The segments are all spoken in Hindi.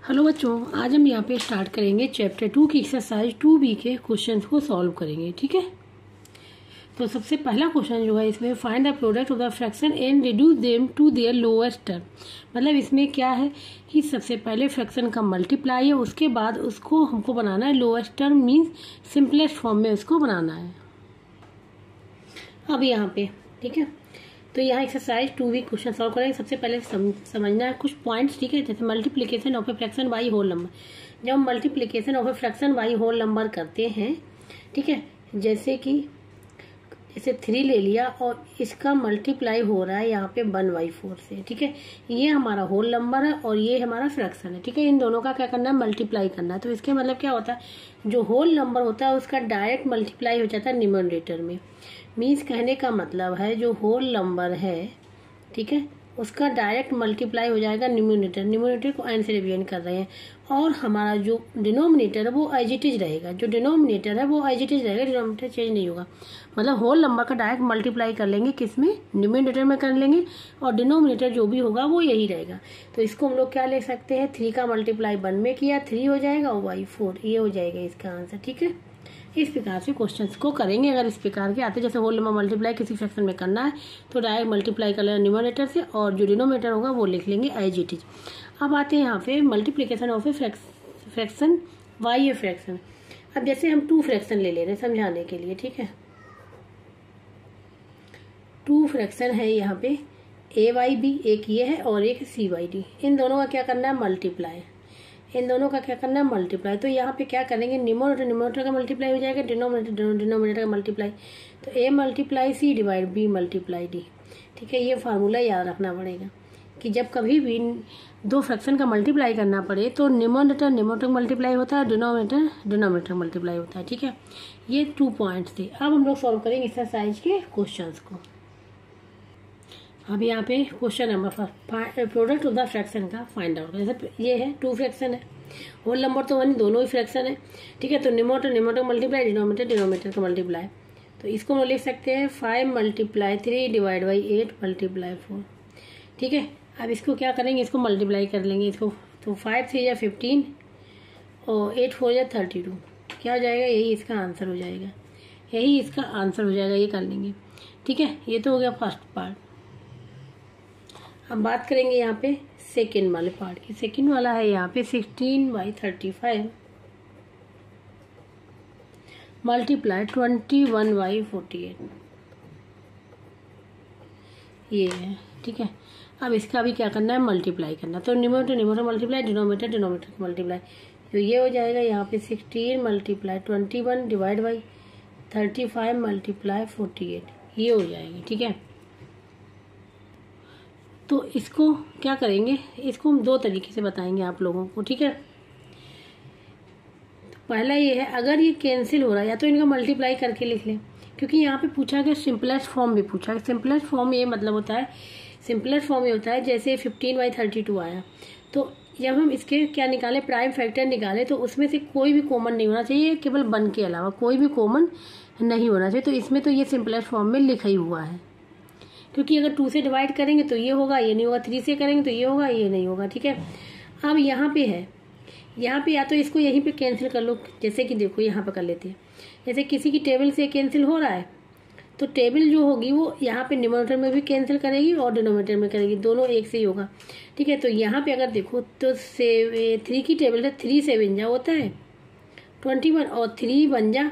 हेलो बच्चों, आज हम यहाँ पे स्टार्ट करेंगे चैप्टर 2 की एक्सरसाइज 2B के क्वेश्चंस को सॉल्व करेंगे। ठीक है, तो सबसे पहला क्वेश्चन जो है इसमें find the product of the fraction and reduce them to their lowest term. मतलब इसमें क्या है कि सबसे पहले फ्रैक्शन का मल्टीप्लाई है, उसके बाद उसको हमको बनाना है lowest term means simplest form में उसको बनाना है। अब यहाँ पे ठीक है, तो यहाँ एक्सरसाइज 2B क्वेश्चन सॉल्व करेंगे। सबसे पहले समझना है कुछ पॉइंट्स। ठीक है, जैसे multiplication of a fraction by whole number. जब हम multiplication of a fraction by whole number करते हैं, ठीक है, जैसे 3 ले लिया और इसका मल्टीप्लाई हो रहा है यहाँ पे 1/4 से। ठीक है, ये हमारा होल नंबर है और ये हमारा फ्रैक्शन है। ठीक है, इन दोनों का क्या करना है, मल्टीप्लाई करना है। तो इसके मतलब क्या होता है, जो होल नंबर होता है उसका डायरेक्ट मल्टीप्लाई हो जाता है न्यूमरेटर में। मीन्स कहने का मतलब है जो होल नंबर है, ठीक है, उसका डायरेक्ट मल्टीप्लाई हो जाएगा न्यूमरेटर। न्यूमरेटर को n से डिवीजन कर रहे हैं और हमारा जो डिनोमिनेटर है वो एज इट इज रहेगा। जो डिनोमिनेटर है वो एज इट इज रहेगा, डिनोमिनेटर चेंज नहीं होगा। मतलब होल नंबर का डायरेक्ट मल्टीप्लाई कर लेंगे, किसमें, न्यूमरेटर में कर लेंगे, और डिनोमिनेटर जो भी होगा वो यही रहेगा। तो इसको हम लोग क्या ले सकते हैं, 3 का मल्टीप्लाई 1 में किया, 3 हो जाएगा और बाई 4, ये हो जाएगा इसका आंसर। ठीक है, इस प्रकार से क्वेश्चंस को करेंगे। अगर इस प्रकार के आते जैसे होल नंबर मल्टीप्लाई किसी फ्रैक्शन में करना है तो डायरेक्ट मल्टीप्लाई कर लेना न्यूमरेटर से और जो डिनोमिनेटर होगा वो लिख लेंगे एज इट इज। अब आते हैं यहाँ पे multiplication of a fraction by a fraction. अब जैसे हम 2 फ्रैक्शन ले ले रहे हैं समझाने के लिए। ठीक है, 2 फ्रैक्शन है यहाँ पे a/b, एक ये है और एक c/d। इन दोनों का क्या करना है, मल्टीप्लाई। इन दोनों का क्या करना है, मल्टीप्लाई। तो यहाँ पे क्या करेंगे, न्यूमरेटर का मल्टीप्लाई हो जाएगा, डिनोमिनेटर का मल्टीप्लाई। तो a multiply c divide b multiply d। ठीक है, ये फार्मूला याद रखना पड़ेगा कि जब कभी भी 2 फ्रैक्शन का मल्टीप्लाई करना पड़े तो न्यूमरेटर मल्टीप्लाई होता है, डिनोमिनेटर मल्टीप्लाई होता है। ठीक है, ये 2 पॉइंट्स थे। अब हम लोग सॉल्व करेंगे एक्सरसाइज के क्वेश्चंस को। अब यहाँ पे question number first, product of the fraction का फाइंड आउट। जैसे ये है 2 फ्रैक्शन है, होल नंबर तो 1, दोनों ही फ्रैक्शन है। ठीक है, तो न्यूमरेटर मल्टीप्लाई, डिनोमिनेटर का मल्टीप्लाई। तो इसको हम लिख सकते हैं 5 मल्टीप्लाई 3 डिवाइड बाई 8 मल्टीप्लाई 4। ठीक है, अब इसको क्या करेंगे, इसको मल्टीप्लाई कर लेंगे इसको। तो 5 3 या 15 और 8 4 या 32। क्या हो जाएगा, यही इसका आंसर हो जाएगा, यही इसका आंसर हो जाएगा, ये कर लेंगे। ठीक है, ये तो हो गया फर्स्ट पार्ट। अब बात करेंगे यहाँ पे सेकेंड वाले पार्ट की। सेकेंड वाला है यहाँ पे 16/35 मल्टीप्लाई 21/48, ये है। ठीक है, अब इसका भी क्या करना है, मल्टीप्लाई करना। तो न्यूमरेटर मल्टीप्लाई, डिनोमिनेटर मल्टीप्लाई। तो ये हो जाएगा यहाँ पे 16 मल्टीप्लाई 21 डिवाइड बाई 35 मल्टीप्लाई 48, ये हो जाएगी। ठीक है, तो इसको क्या करेंगे, इसको हम 2 तरीके से बताएंगे आप लोगों को। ठीक है, तो पहला ये है, अगर ये कैंसिल हो रहा है या तो इनका मल्टीप्लाई करके लिख लें, क्योंकि यहाँ पे पूछा गया सिंपलेस्ट फॉर्म भी पूछा है। सिंपलेस्ट फॉर्म ये मतलब होता है, सिंपलेस्ट फॉर्म ये होता है जैसे 15/32 आया, तो जब हम इसके क्या निकाले, प्राइम फैक्टर निकाले, तो उसमें से कोई भी कॉमन नहीं होना चाहिए, केवल 1 के अलावा कोई भी कॉमन नहीं होना चाहिए। तो इसमें तो ये सिंपलेस्ट फॉर्म में लिखा ही हुआ है, क्योंकि अगर 2 से डिवाइड करेंगे तो ये होगा, ये नहीं होगा, 3 से करेंगे तो ये होगा, ये नहीं होगा। ठीक है, अब यहाँ पे है, यहाँ पे या तो इसको यहीं पे कैंसिल कर लो, जैसे कि देखो यहाँ पे कर लेते हैं। जैसे किसी की टेबल से कैंसिल हो रहा है तो टेबल जो होगी वो यहाँ पे न्यूमरेटर में भी कैंसिल करेगी और डिनोमिनेटर में करेगी, दोनों एक से ही होगा। ठीक है, तो यहाँ पे अगर देखो तो 3 की टेबल है, 3 7 जा होता है 21 और 3 बन जा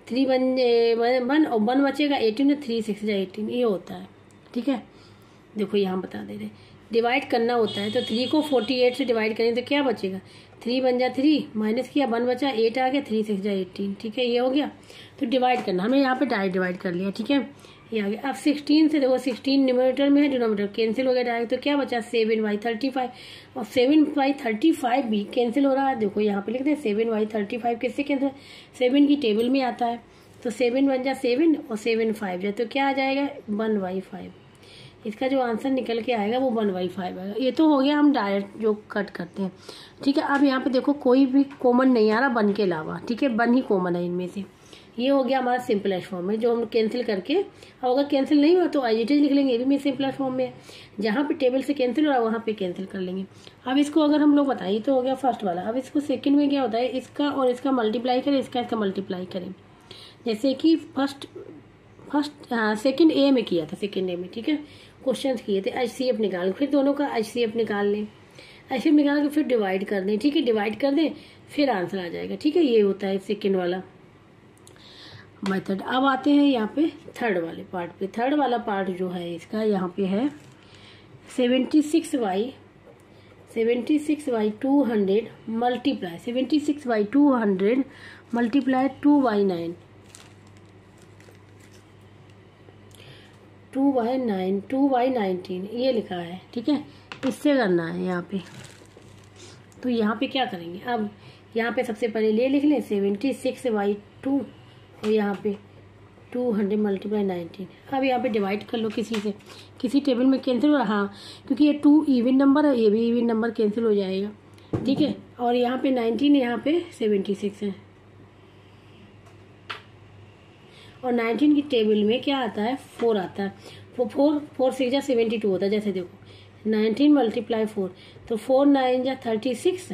3 1 और 1 बचेगा 18, 3 6 जा 18, ये होता है। ठीक है, देखो यहाँ बता दे रहे, डिवाइड करना होता है तो 3 को 48 से डिवाइड करें तो क्या बचेगा, 3 बन जा 3, माइनस किया 1 बचा 8 आ गया, 3 6 जा 18। ठीक है, ये हो गया। तो डिवाइड करना, हमने यहाँ पे डायरेक्ट डिवाइड कर लिया। ठीक है, ये आ गया। अब 16 से देखो 16 न्यूमरेटर में है, डिनोमिनेटर कैंसिल हो गया डायरेक्ट, तो क्या बचा 7/35 और 7/35 भी कैंसिल हो रहा है। देखो यहाँ पे लिखते हैं 7/35 किससे कैंसिल, 7 की टेबल में आता है, तो 7 बन जा 7 और 7 5 जा, तो क्या आ जाएगा 1/5। इसका जो आंसर निकल के आएगा वो 1/5 आएगा। ये तो हो गया हम डायरेक्ट जो कट करते हैं। ठीक है, अब यहाँ पे देखो कोई भी कॉमन नहीं आ रहा 1 के अलावा। ठीक है, 1 ही कॉमन है इनमें से, ये हो गया हमारा सिंपलेस्ट फॉर्म में, जो हम कैंसिल करके, अब अगर कैंसिल नहीं हुआ तो एज लिख लेंगे, ये भी मेरे सिंपलेस्ट फॉर्म में है। जहाँ पे टेबल से कैंसिल हो रहा है वहाँ पे कैंसिल कर लेंगे। अब इसको अगर हम लोग बताइए तो हो गया फर्स्ट वाला। अब इसको सेकंड में क्या होता है, इसका और इसका मल्टीप्लाई करें, इसका मल्टीप्लाई करें। जैसे कि सेकंड ए में किया था, सेकंड ए में, ठीक है, क्वेश्चन किए थे, HCF निकाल, फिर दोनों का HCF निकाल लें, HCF निकाल के फिर डिवाइड कर दें, ठीक है, डिवाइड कर दें फिर आंसर आ जाएगा, ठीक है। ये होता है सेकंड वाला मेथड। अब आते हैं यहाँ पे थर्ड वाले पार्ट पे। थर्ड वाला पार्ट जो है इसका यहाँ पे है 76y 200 multiply 76y 200 multiply 2y9 2y19 ये लिखा है, ठीक है, इससे करना है यहाँ पे। तो यहाँ पे क्या करेंगे, अब यहाँ पे सबसे पहले ले लिख लें 76y2 और यहाँ पे 200 मल्टीप्लाई 19। अब यहाँ पे डिवाइड कर लो किसी से, किसी टेबल में कैंसिल हो रहा, हाँ क्योंकि ये 2 इवन नंबर है, ये भी इवन नंबर कैंसिल हो जाएगा, ठीक है। और यहाँ पे 19, यहाँ पे 76 है, और 19 की टेबल में क्या आता है, 4 आता है। 4 6 जा 72 होता है। जैसे देखो 19 मल्टीप्लाई 4, तो 4 9 जा 36,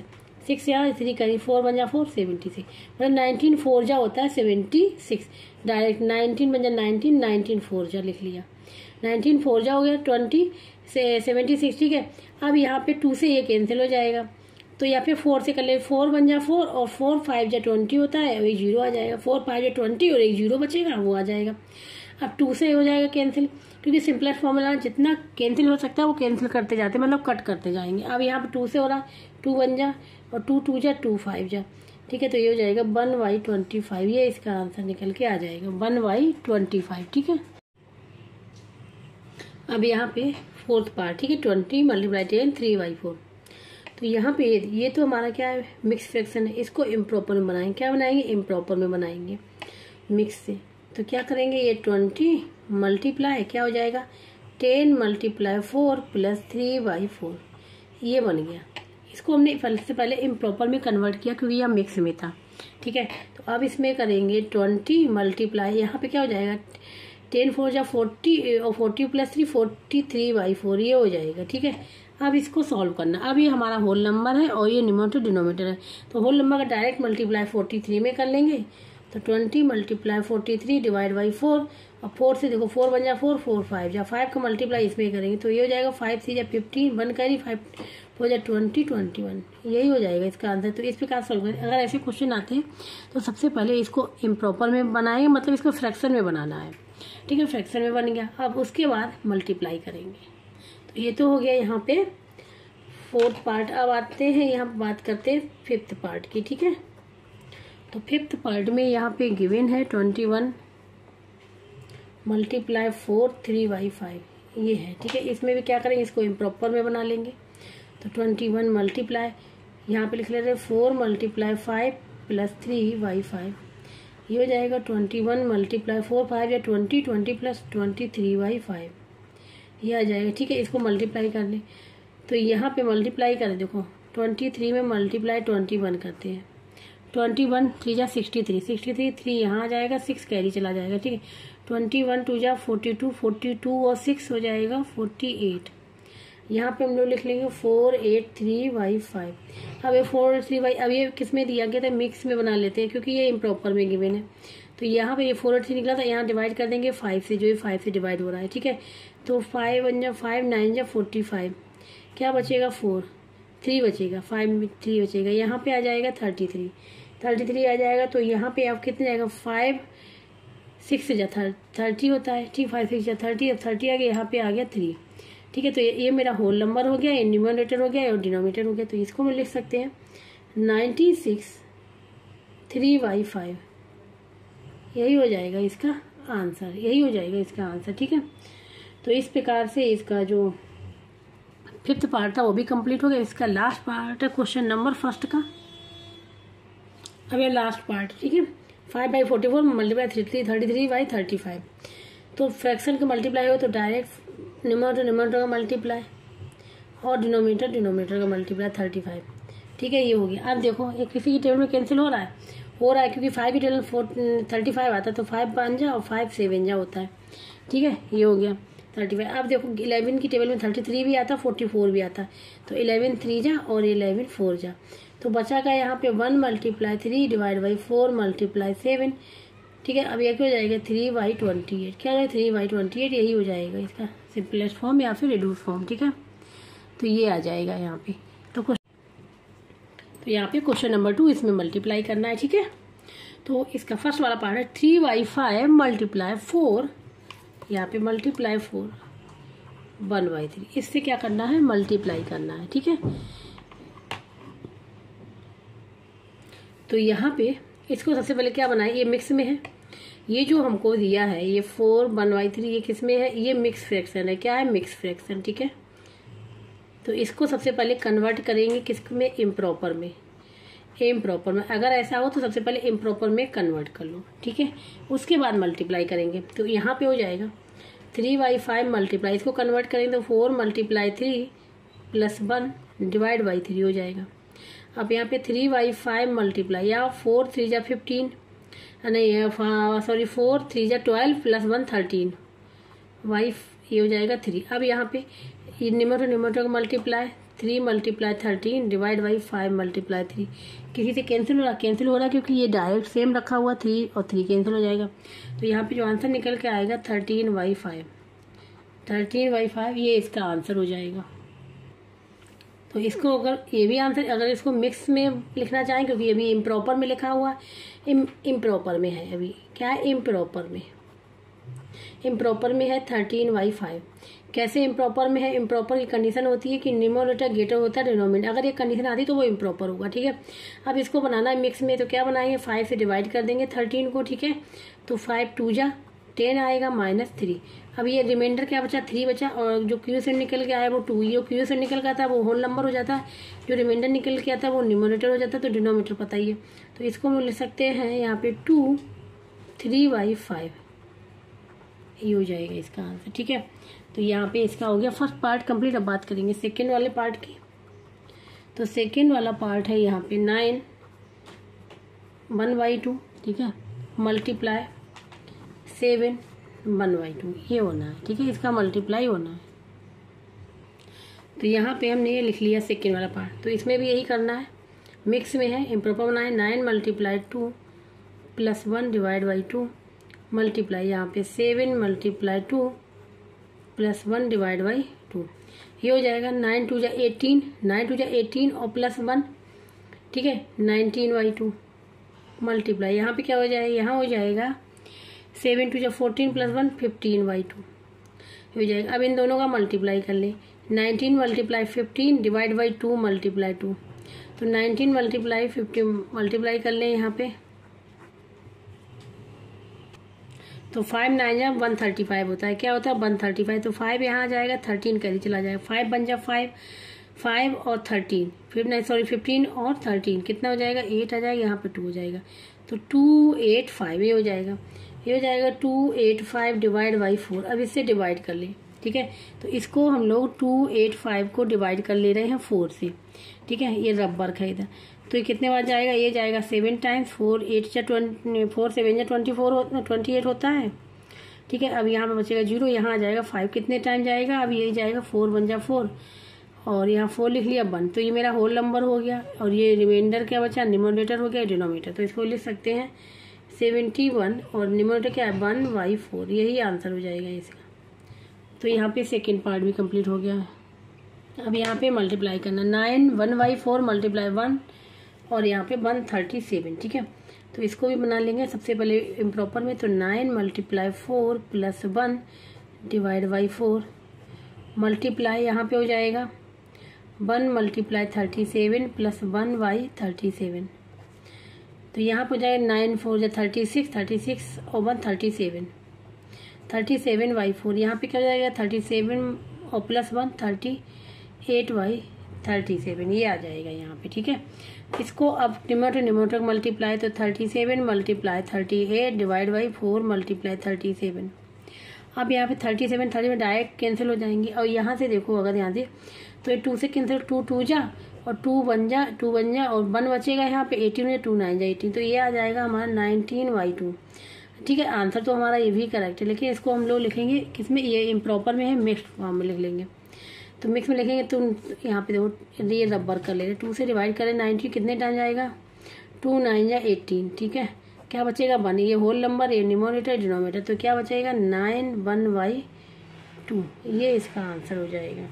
6 यहाँ 3 करी, 4 बन जा 4 76, मतलब 19 4 जा होता है 76। डायरेक्ट 19 बन जा 19 4 जा लिख लिया, 19 4 जा हो गया 20 से 76, ठीक है। अब यहाँ पे 2 से ये कैंसिल हो जाएगा, तो यहाँ पे 4 से कर ले, 4 बन जा 4 और 4 5 जा 20 होता है, और एक 0 आ जाएगा, 4 5 जा 20 और एक 0 बचेगा, वो आ जाएगा। अब 2 से हो जाएगा कैंसिल, क्योंकि सिंपलेस्ट फॉर्मूला जितना कैंसिल हो सकता है वो कैंसिल करते जाते हैं, मतलब कट करते जाएंगे। अब यहाँ पे 2 से हो रहा है, 2 बन जा और 2 2 जा 2 5 जा, ठीक है, तो ये हो जाएगा 1y25, ये इसका आंसर निकल के आ जाएगा 1y25, ठीक है। अब यहाँ पे फोर्थ पार्ट, ठीक है, 20 मल्टीप्लाई 10 3y4। तो यहाँ पे ये तो हमारा क्या है, मिक्स फ्रैक्शन है, इसको इम्प्रॉपर में बनाएंगे। क्या बनाएंगे, इम्प्रॉपर में बनाएंगे मिक्स से। तो क्या करेंगे, ये 20 मल्टीप्लाई क्या हो जाएगा 10 मल्टीप्लाई 4 प्लस 3y4, ये बन गया। इसको हमने से पहले इम्प्रॉपर में कन्वर्ट किया क्योंकि यह मिक्स में था, ठीक है। तो अब इसमें करेंगे 20 मल्टीप्लाई, यहाँ पे क्या हो जाएगा 10 4 जा 40 और 40 प्लस 3 43y4, ये हो जाएगा, ठीक है। अब इसको सॉल्व करना। अब ये हमारा होल नंबर है और ये न्यूमरेटर डिनोमिनेटर है, तो होल नंबर का डायरेक्ट मल्टीप्लाई 43 में कर लेंगे। तो 20 मल्टीप्लाई 43 डिवाइड बाई 4, और 4 से देखो 4 बन जा 4 4 5 जा 5 का मल्टीप्लाई इसमें करेंगे, तो ये हो जाएगा 5 3 जा 15 1 करी 5 हो जाए 20 21, यही हो जाएगा इसका आंसर। तो इस प्रकार सॉल्व करें। अगर ऐसे क्वेश्चन आते हैं तो सबसे पहले इसको इम्प्रॉपर में बनाएंगे, मतलब इसको फ्रैक्शन में बनाना है, ठीक है, फ्रैक्शन में बन गया। अब उसके बाद मल्टीप्लाई करेंगे। तो ये तो हो गया यहाँ पे फोर्थ पार्ट। अब आते हैं यहाँ बात करते हैं फिफ्थ पार्ट की, ठीक है। तो फिफ्थ पार्ट में यहाँ पे गिवन है 21 मल्टीप्लाई 4 3y5, ये है, ठीक है। इसमें भी क्या करेंगे, इसको इम्प्रॉपर में बना लेंगे। तो 21 मल्टीप्लाई यहाँ पे लिख ले रहे 4 मल्टीप्लाई 5 प्लस 3y5, ये हो जाएगा 21 मल्टीप्लाई 4 5 या 20 20 प्लस 23y5, ये आ जाएगा, ठीक है। इसको मल्टीप्लाई कर लें। तो यहाँ पे मल्टीप्लाई करें, देखो 23 में मल्टीप्लाई 21 करते हैं, 21 3 जा 63 63 3 यहाँ आ जाएगा, 6 कैरी चला जाएगा, ठीक है। 21 2 जा 42 42 और 6 हो जाएगा 48। यहाँ पे हम लोग लिख लेंगे 483y5। अब ये 483y, अब ये किस में दिया गया था, मिक्स में बना लेते हैं क्योंकि ये इम्प्रॉपर में गिवन है। तो यहाँ पे ये 483 निकला था, यहाँ डिवाइड कर देंगे 5 से, जो ये 5 से डिवाइड हो रहा है, ठीक है। तो 5 1 जा 5 9 जा 45, क्या बचेगा 4 3 बचेगा, 5 में 3 बचेगा, यहाँ पे आ जाएगा 33 आ जाएगा। तो यहाँ पे आप कितने जाएगा 5 6 जा 30 होता है, ठीक, 5 6 जा 30, अब 30 आ गया, यहाँ पे आ गया 3, ठीक है। तो ये मेरा होल नंबर हो गया, ये न्यूमरेटर हो गया और डिनोमिनेटर हो गया। तो इसको हम लिख सकते हैं 96 3y5, यही हो जाएगा इसका आंसर, यही हो जाएगा इसका आंसर, ठीक है। तो इस प्रकार से इसका जो फिफ्थ पार्ट था वो भी कंप्लीट हो गया। इसका लास्ट पार्ट है क्वेश्चन नंबर फर्स्ट का। अब ये लास्ट पार्ट, ठीक है। 5/44 मल्टीप्लाई 33y35। तो फ्रैक्शन का मल्टीप्लाई हो तो डायरेक्ट न्यूमरेटर का मल्टीप्लाई और डिनोमिनेटर का मल्टीप्लाई 35, ठीक है, ये हो गया। अब देखो ये किसी की टेबल में कैंसिल हो रहा है 4 आया क्योंकि 5 इंटू 35 आता है, तो 5 5 जा और 5 7 जा होता है। ठीक है, ये हो गया 35। अब देखो 11 की टेबल में 33 भी आता, 44 भी आता, तो 11 3 जा और 11 4 जा, तो बचा का यहाँ पे 1 × 3 डिवाइड बाई 4 × 7। ठीक है, अब ये क्या हो जाएगा 3/28, क्या हो जाएगा 3/28, यही हो जाएगा इसका सिंपलेस्ट फॉर्म या फिर रिड्यूस फॉर्म। ठीक है, तो ये आ जाएगा यहाँ पे। तो यहाँ पे क्वेश्चन नंबर 2 इसमें मल्टीप्लाई करना है। ठीक है, तो इसका फर्स्ट वाला पार्ट है 3/5 × 4, यहाँ पे मल्टीप्लाई 4 1/3, इससे क्या करना है मल्टीप्लाई करना है। ठीक है, तो यहाँ पे इसको सबसे पहले क्या बनाए, ये मिक्स में है, ये जो हमको दिया है ये 4 1/3, ये किस में है, ये मिक्स फ्रैक्शन है। क्या है, मिक्स फ्रैक्शन। ठीक है, तो इसको सबसे पहले कन्वर्ट करेंगे किस में, इम्प्रॉपर में। इम्प्रॉपर में अगर ऐसा हो तो सबसे पहले इम्प्रॉपर में कन्वर्ट कर लो। ठीक है, उसके बाद मल्टीप्लाई करेंगे, तो यहाँ पे हो जाएगा 3/5 मल्टीप्लाई, इसको कन्वर्ट करेंगे तो 4 × 3 + 1 डिवाइड बाई 3 हो जाएगा। अब यहाँ पे 3/5 मल्टीप्लाई, या 4 3 जा 15, नहीं सॉरी 4 3 जा 12 + 1 13 वाई, ये हो जाएगा 3। अब यहाँ पे ये न्यूमरेटर का मल्टीप्लाई 3 × 13 डिवाइड बाई 5 × 3, किसी से कैंसिल हो रहा क्योंकि ये डायरेक्ट सेम रखा हुआ, 3 और 3 कैंसिल हो जाएगा, तो यहाँ पे जो आंसर निकल के आएगा 13/5, 13/5 ये इसका आंसर हो जाएगा। तो इसको अगर ये भी आंसर, अगर इसको मिक्स में लिखना चाहें क्योंकि अभी इम्प्रॉपर में लिखा हुआ है, इम्प्रॉपर में है अभी, क्या है इम्प्रॉपर में है 13/5। कैसे इम्प्रॉपर में है, इम्प्रॉपर की कंडीशन होती है कि न्यूमरेटर ग्रेटर होता है डिनोमिनेटर, अगर ये कंडीशन आती तो वो इम्प्रॉपर होगा। ठीक है, अब इसको बनाना है मिक्स में, तो क्या बनाएंगे 5 से डिवाइड कर देंगे 13 को। ठीक है, तो 5 2 जा 10 आएगा -3। अब ये रिमाइंडर क्या बचा, 3 बचा, और जो क्यू से निकल के आया वो 2, ये क्यू से निकल के आता है वो होल नंबर हो जाता है, जो रिमाइंडर निकल के आता है वो न्यूमरेटर हो जाता है, तो डिनोमिनेटर पता ही है, तो इसको हम लिख सकते हैं यहाँ पे 2 3/5, ये हो जाएगा इसका आंसर। ठीक है, तो यहाँ पे इसका हो गया फर्स्ट पार्ट कंप्लीट। अब बात करेंगे सेकेंड वाले पार्ट की, तो सेकेंड वाला पार्ट है यहाँ पे 9 1/2। ठीक है, मल्टीप्लाई 7 1/2, ये होना है। ठीक है, इसका मल्टीप्लाई होना है, तो यहाँ पे हमने ये लिख लिया सेकेंड वाला पार्ट। तो इसमें भी यही करना है, मिक्स में है, इम्प्रॉपर बनाए 9 × 2 + 1 डिवाइड बाई 2 मल्टीप्लाई यहाँ पे 7 × 2 + 1 डिवाइड बाई 2, ये हो जाएगा 9 2 जा 18, 9 2 जा 18 और +1, ठीक है 19/2 मल्टीप्लाई यहाँ पे क्या हो जाएगा, यहाँ हो जाएगा 7 2 जा 14 + 1 15/2 हो जाएगा। अब इन दोनों का मल्टीप्लाई कर ले, 19 × 15 डिवाइड बाई 2 × 2, तो 19 × 15 मल्टीप्लाई कर लें यहाँ पे, तो 5 9 जा 135 होता है, क्या होता है 135, तो 5 यहाँ आ जाएगा 13 करी चला जाएगा, 5 बन जा 5 और 13, फिर नहीं सॉरी 15 और 13 कितना हो जाएगा 8 आ जाएगा, यहाँ पे 2 हो जाएगा, तो 285 ये हो जाएगा, 285 डिवाइड बाई 4। अब इससे डिवाइड कर ले, ठीक है, तो इसको हम लोग 285 को डिवाइड कर ले रहे हैं 4 से, ठीक है, ये रबर है इधर, तो ये कितने बार जाएगा, ये जाएगा 7 टाइम्स, 4 8 जा 20, 4 7 जा 28 होता है, ठीक है। अब यहाँ पे बचेगा 0, यहाँ आ जाएगा 5 कितने टाइम जाएगा, अब ये जाएगा 4 1 जा 4 और यहाँ 4 लिख लिया 1, तो ये मेरा होल नंबर हो गया, और ये रिमाइंडर क्या बचा, न्यूमरेटर हो गया डिनोमिनेटर, तो इसको लिख सकते हैं 71 और न्यूमरेटर क्या है 1/4, यही आंसर हो जाएगा इसका। तो यहाँ पे सेकेंड पार्ट भी कंप्लीट हो गया है। अब यहाँ पे मल्टीप्लाई करना, 9 1/4 मल्टीप्लाई 1 और यहाँ पे 137, ठीक है, तो इसको भी बना लेंगे सबसे पहले इम्प्रॉपर में, तो 9 × 4 + 1 डिवाइड बाई 4 मल्टीप्लाई यहाँ पे हो जाएगा 1 × 37 + 1/37, तो यहाँ पर हो जाएगा 9 4 जा 36 और 137 37/4, यहाँ पे क्या हो जाएगा 37 और +1 38/37, ये आ जाएगा यहाँ पे, ठीक है। इसको अब न्यूमरेटर मल्टीप्लाई, तो 37 × 38 डिवाइड बाई 4 मल्टीप्लाई 37। अब यहाँ पे 37 में डायरेक्ट कैंसिल हो जाएंगे, और यहाँ से देखो अगर यहाँ से तो ये 2 से कैंसिल, 2 2 जा और 2 बन जा और 1 बचेगा यहाँ पे, 18 या 2 9 जा 18, तो ये आ जाएगा हमारा 19y2। ठीक है, आंसर तो हमारा ये भी करेक्ट है, लेकिन इसको हम लोग लिखेंगे किसमें, ये इम्प्रॉपर में है, मिक्स्ड फॉर्म में लिख लेंगे। तो मिक्स में लिखेंगे तो यहाँ पे देखो ये रबर कर ले रहे, 2 से डिवाइड करें 90 कितने टाइम जाएगा, 2 9 जा 18। ठीक है, क्या बचेगा 1, ये होल नंबर, ये न्यूमरेटर डिनोमिनेटर, तो क्या बचेगा 9 1/2, ये इसका आंसर हो जाएगा,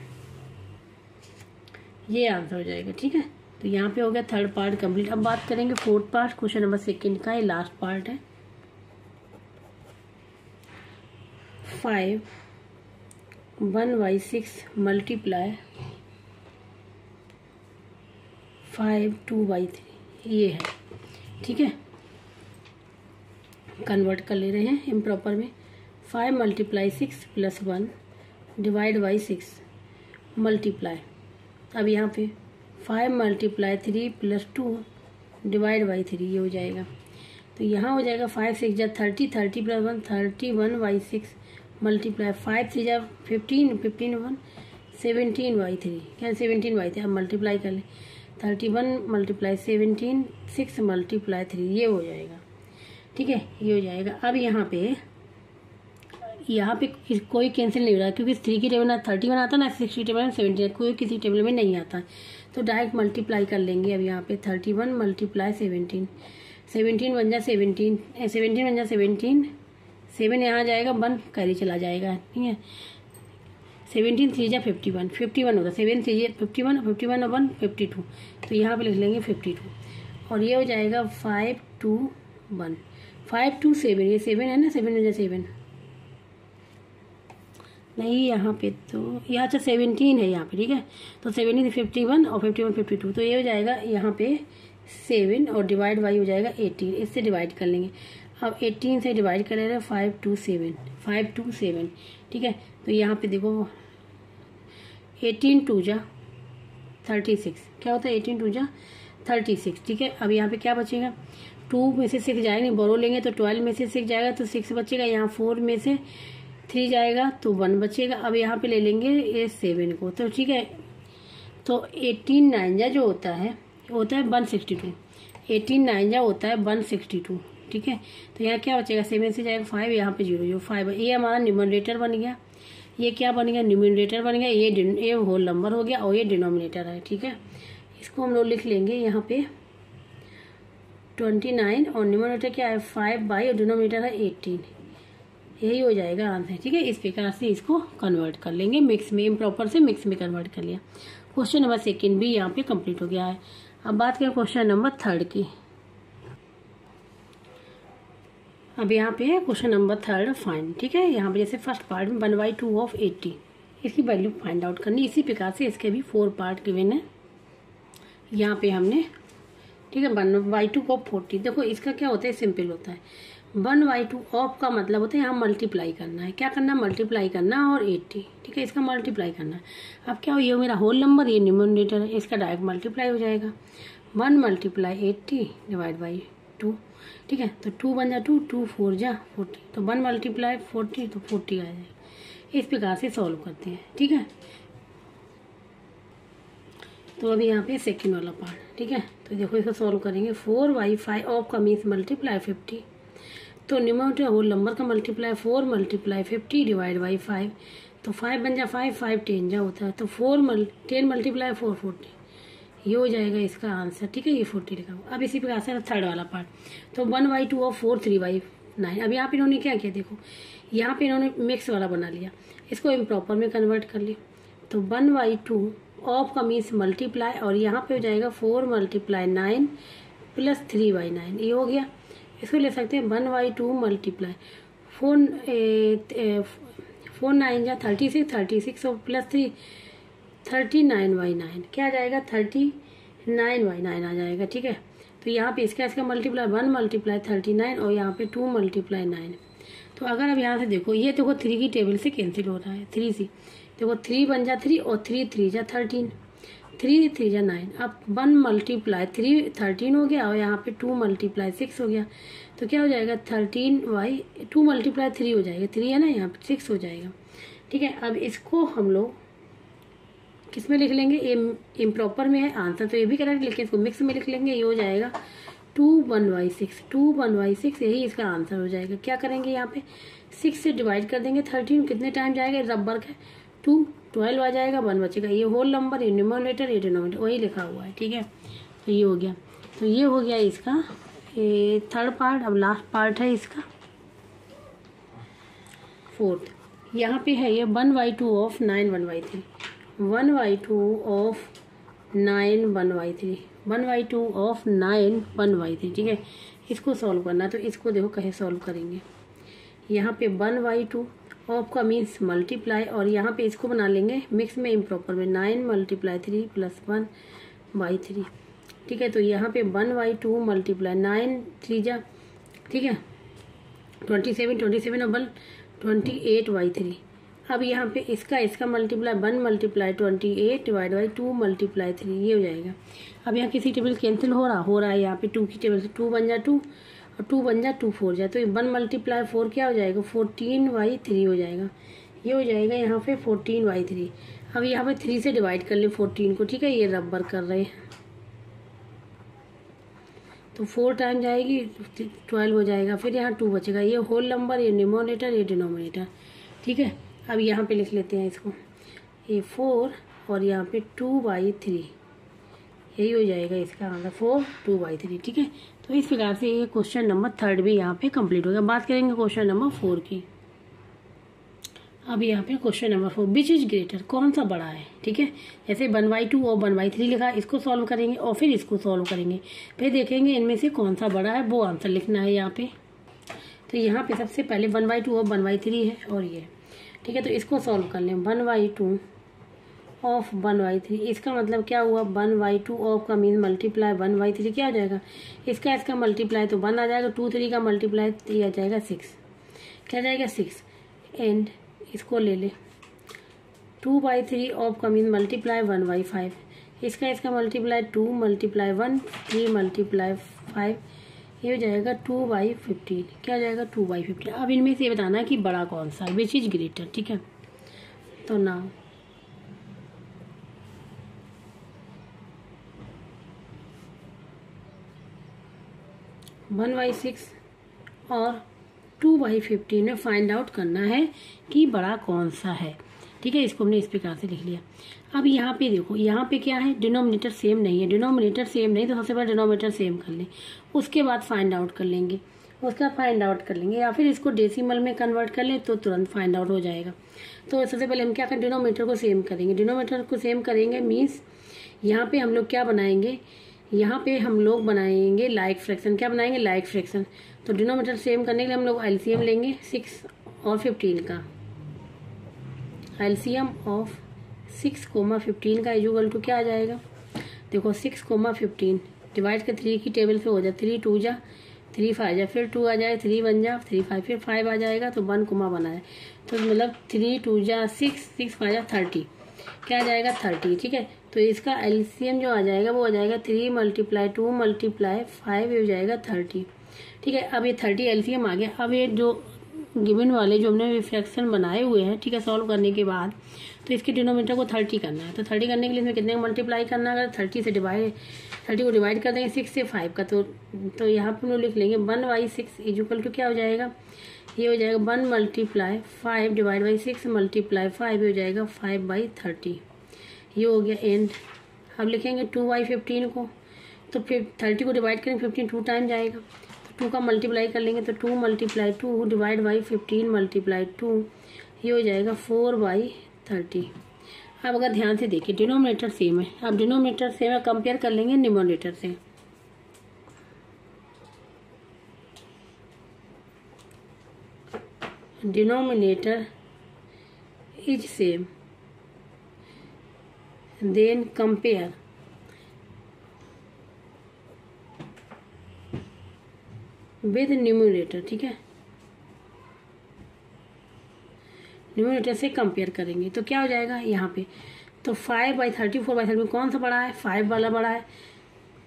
ये आंसर हो जाएगा। ठीक है, तो यहाँ पे हो गया थर्ड पार्ट कंप्लीट। अब बात करेंगे फोर्थ पार्ट, क्वेश्चन नंबर 2 का, ये लास्ट पार्ट है। 5 1/6 मल्टीप्लाई 5 2/3, ये है। ठीक है, कन्वर्ट कर ले रहे हैं इम्प्रॉपर में। 5 × 6 + 1 डिवाइड बाई 6 मल्टीप्लाई, अब यहाँ पे 5 × 3 + 2 डिवाइड बाई 3, ये हो जाएगा। तो यहाँ हो जाएगा 5 6 जा 30, 30 + 1 31/6 मल्टीप्लाई 5 3 जा 15, 15 1 17/3, क्या 17/3, अब मल्टीप्लाई कर ले 31 × 17 6 × 3, ये हो जाएगा। ठीक है, ये हो जाएगा। अब यहाँ पे कोई कैंसिल नहीं हो रहा है, क्योंकि 3 की टेबल में 31 आता ना, 6 की टेबल में 17, कोई किसी टेबल में नहीं आता, तो डायरेक्ट मल्टीप्लाई कर लेंगे। अब यहाँ पे 31 × 17, 17 बन जा 17, 17 बन जा 17, 7 यहाँ जाएगा, 1 कैरी चला जाएगा। ठीक है, 17 3 जा 51, 51 होगा, 7 3 जा 51, 51 और 1 52, तो यहाँ पे लिख लेंगे 52, और ये हो जाएगा 5 2 1 5 2 7, ये 7 है ना, 7 बन जा 7 नहीं, यहाँ पे तो यहाँ से 17 है यहाँ पे। ठीक है, तो 17 51 और 51 52, तो ये हो जाएगा यहाँ पे 7 और डिवाइड बाई हो जाएगा 18, इससे डिवाइड कर लेंगे। अब 18 से डिवाइड कर ले रहे 5 2 7, 5 2 7। ठीक है, तो यहाँ पे देखो 18 2 जा 36, क्या होता है 18 2 जा 36। ठीक है, अब यहाँ पे क्या बचेगा, 2 में से 6 जाएगा, नहीं बोरो लेंगे तो 12 में से 6 जाएगा तो 6 बचेगा, यहाँ 4 में से 3 जाएगा तो 1 बचेगा। अब यहाँ पे ले लेंगे ये 7 को, तो ठीक है, तो 18 9 जा जो होता है 162, 18 9 जा होता है 162। ठीक है, तो यहाँ क्या बचेगा, 7 से जाएगा 5, यहाँ पे 0 0 5, ये हमारा न्यूमरेटर बन गया। ये क्या बन गया, न्यूमरेटर बन गया, ये होल नंबर हो गया और ये डिनोमिनेटर है। ठीक है, इसको हम लोग लिख लेंगे यहाँ पे 29 और न्यूमरेटर क्या है 5 बाई और डिनोमिनेटर है 18, यही हो जाएगा आंसर। ठीक है, इस प्रकार से इसको कन्वर्ट कर लेंगे मिक्स में, इम्प्रॉपर से मिक्स में कन्वर्ट कर लिया। क्वेश्चन नंबर 2 भी यहाँ पे कंप्लीट हो गया है। अब बात करें क्वेश्चन नंबर 3 की। अब यहाँ पे है क्वेश्चन नंबर 3 फाइंड। ठीक है, यहाँ पे जैसे फर्स्ट पार्ट में 1/2 ऑफ 80, इसकी वैल्यू फाइंड आउट करनी। इसी प्रकार से इसके भी 4 पार्ट गिवन है यहाँ पे हमने। ठीक है, 1/2 ऑफ 40, देखो इसका क्या होता है, सिंपल होता है। 1/2 ऑफ का मतलब होता है यहाँ मल्टीप्लाई करना है, क्या करना है, मल्टीप्लाई करना और 80। ठीक है, इसका मल्टीप्लाई करना है। अब क्या हो, ये मेरा होल नंबर, ये न्यूमरेटर है, इसका डायरेक्ट मल्टीप्लाई हो जाएगा। 1 × 80 डिवाइड बाई 2। ठीक है, तो 2 बन जा 2, 2 4 जा 40, तो 1 × 40 तो 40 आ जाएगा। इस प्रकार से सॉल्व करते हैं। ठीक है, तो अभी यहाँ पे सेकंड वाला पार्ट। ठीक है, तो देखो इसको सॉल्व करेंगे। 4/5 ऑफ का मीन्स मल्टीप्लाई 50, तो न्यूमरेटर होल नंबर का मल्टीप्लाई 4 × 50 डिवाइड बाई 5, तो 5 बन जा 5, 5 10 जा होता है, तो 10 × 4 40, ये हो जाएगा इसका आंसर। ठीक है, ये 40 लिखा हुआ। अब इसी प्रकार से थर्ड वाला पार्ट, तो 1/2 ऑफ 4 3/9। अब यहाँ पे इन्होंने क्या किया, देखो यहाँ पे इन्होंने मिक्स वाला बना लिया, इसको इम्प्रॉपर में कन्वर्ट कर लिया। तो 1/2 ऑफ का मीन्स मल्टीप्लाई, और यहाँ पे हो जाएगा 4 × 9 + 3/9, ये हो गया। इसको ले सकते हैं 1/2 मल्टीप्लाई 4 9 जा 36, 36 और +3 39/9, क्या आ जाएगा 39/9 आ जाएगा। ठीक है, तो यहाँ पे इसका मल्टीप्लाई 1 × 39 और यहाँ पे 2 × 9। तो अगर अब यहाँ से देखो, ये देखो 3 की टेबल से कैंसिल हो रहा है, 3 से देखो 3 बन जा 3 और 3 3 जा 13, 3 3 जा 9। अब 1 × 3 13 हो गया और यहाँ पे 2 × 6 हो गया, तो क्या हो जाएगा 13/2 × 3 हो जाएगा, 3 है ना, यहाँ पे 6 हो जाएगा। ठीक है, अब इसको हम लोग किस में लिख लेंगे, इम्प्रॉपर में है आंसर, तो ये भी करेक्ट लिखे, इसको मिक्स में लिख लेंगे, ये हो जाएगा 2/6, 2/6 यही इसका आंसर हो जाएगा। क्या करेंगे यहाँ पे 6 से डिवाइड कर देंगे 13, कितने टाइम जाएगा, रबर का 2, 12 आ जाएगा, 1 बचेगा, ये होल नंबर, ये न्यूमरेटर, ये डिनोमिनेटर वही लिखा हुआ है। ठीक है, तो ये हो गया, तो ये हो गया इसका ये थर्ड पार्ट। अब लास्ट पार्ट है इसका फोर्थ। यहाँ पे है ये 1/2 ऑफ 9 1/3, 1/2 ऑफ 9 1/3, 1/2 ऑफ 9 1/3। ठीक है, इसको सॉल्व करना, तो इसको देखो कैसे सॉल्व करेंगे। यहाँ पे 1/2 ऑफ का मीन्स मल्टीप्लाई, और यहाँ पे इसको बना लेंगे मिक्स में इम्प्रॉपर में 9 × 3 + 1/3। ठीक है, तो यहाँ पे 1/2 मल्टीप्लाई 9 3 जा, ठीक है 27, 27 और 1 28/3। अब यहाँ पे इसका मल्टीप्लाई 1 × 28 / 2 × 3, ये हो जाएगा। अब यहाँ किसी टेबल कैंसिल हो रहा है, यहाँ पे 2 की टेबल से 2 बन जा 2 और 2 बन जा 2 4 जाए, तो 1 × 4 क्या हो जाएगा 14/3 हो जाएगा, ये हो जाएगा यहाँ पे 14/3। अब यहाँ पे 3 से डिवाइड कर ले 14 को। ठीक है, ये रबर कर रहे हैं, तो 4 टाइम जाएगी 12 हो जाएगा, फिर यहाँ 2 बचेगा, ये होल नंबर, ये न्यूमरेटर, ये डिनोमिनेटर। ठीक है, अब यहाँ पे लिख लेते हैं इसको, ये 4 और यहाँ पे 2/3, यही हो जाएगा इसका आंसर 4 2/3। ठीक है, तो इस प्रकार से ये क्वेश्चन नंबर 3 भी यहाँ पे कंप्लीट हो गया। बात करेंगे क्वेश्चन नंबर 4 की। अब यहाँ पे question number 4, which is greater, कौन सा बड़ा है। ठीक है, जैसे 1/2 और 1/3 लिखा, इसको सॉल्व करेंगे और फिर इसको सॉल्व करेंगे, फिर देखेंगे इनमें से कौन सा बड़ा है, वो आंसर लिखना है यहाँ पे। तो यहाँ पे सबसे पहले 1/2 और 1/3 है और ये। ठीक है, तो इसको सॉल्व कर लें, 1/2 ऑफ 1/3, इसका मतलब क्या हुआ 1/2 ऑफ का मीन मल्टीप्लाई 1/3 क्या आ जाएगा, इसका मल्टीप्लाई तो 1 आ जाएगा, 2 3 का मल्टीप्लाई ये आ जाएगा 6, क्या जाएगा 6, एंड इसको ले ले 2/3 ऑफ का मीन मल्टीप्लाई 1/5, इसका मल्टीप्लाई 2 × 1 3 × 5, ये हो जाएगा 2/15, क्या हो जाएगा 2/15। अब इनमें से बताना है कि बड़ा कौन सा, विच इज ग्रेटर। ठीक है, तो ना 1/6 और 2/15 में फाइंड आउट करना है कि बड़ा कौन सा है। ठीक है, इसको हमने इस प्रकार से लिख लिया। अब यहाँ पे देखो, यहाँ पे क्या है, डिनोमिनेटर सेम नहीं है, डिनोमिनेटर सेम नहीं तो सबसे पहले डिनोमिनेटर सेम कर लें, उसके बाद फाइंड आउट कर लेंगे, या फिर इसको डेसिमल में कन्वर्ट कर लें तो तुरंत फाइंड आउट हो जाएगा। तो सबसे पहले हम क्या करें, डिनोमिनेटर को सेम करेंगे, डिनोमिनेटर को सेम करेंगे मीन्स यहाँ पे हम लोग क्या बनाएंगे, यहाँ पे हम लोग बनाएंगे लाइक फ्रैक्शन, क्या बनाएंगे लाइक फ्रैक्शन। तो डिनोमिनेटर सेम करने के लिए हम लोग एलसीएम लेंगे 6 और 15 का, एलसीएम ऑफ 6, 15 का इक्वल टू क्या आ जाएगा, देखो 6, 15 डिवाइड कर 3 की टेबल पे हो जाए, 3 2 जा 3 5 जा, फिर 2 आ जाए, 3 1 जा 3 5, फिर 5 आ जाएगा, तो 1 बना है, तो मतलब 3 2 जा 6, 6 5 जा 30, क्या आ जाएगा 30। ठीक है, तो इसका एलसीएम जो आ जाएगा वो आ जाएगा 3 × 2 × 5 हो जाएगा 30। ठीक है, अब ये 30 एलसीएम आ गया। अब ये जो गिवन वाले जो हमने फ्रैक्शन बनाए हुए हैं, ठीक है, सॉल्व करने के बाद तो इसके डिनोमिनेटर को 30 करना है, तो 30 करने के लिए इसमें कितने का मल्टीप्लाई करना है, अगर 30 को डिवाइड कर देंगे 6 से 5 का, तो यहाँ पर हम लोग लिख लेंगे 1/6 इक्वल टू क्या हो जाएगा, ये हो जाएगा 1 × 5 डिवाइड 6 × 5 हो जाएगा 5/30, ये हो गया एंड। अब लिखेंगे 2/15 को, तो फिर 30 को डिवाइड करेंगे 15 2 टाइम जाएगा, तो 2 का मल्टीप्लाई कर लेंगे, तो 2 × 2 डिवाइड 15 × 2, ये हो जाएगा 4/30। अब अगर ध्यान से देखिए डिनोमिनेटर सेम है, अब डिनोमिनेटर सेम है, कंपेयर कर लेंगे न्यूमरेटर से। Denominator is same, then compare with numerator. ठीक है, न्यूमरेटर से कंपेयर करेंगे तो क्या हो जाएगा यहाँ पे, तो 5/30 4/30 में कौन सा बड़ा है, 5 वाला बड़ा है,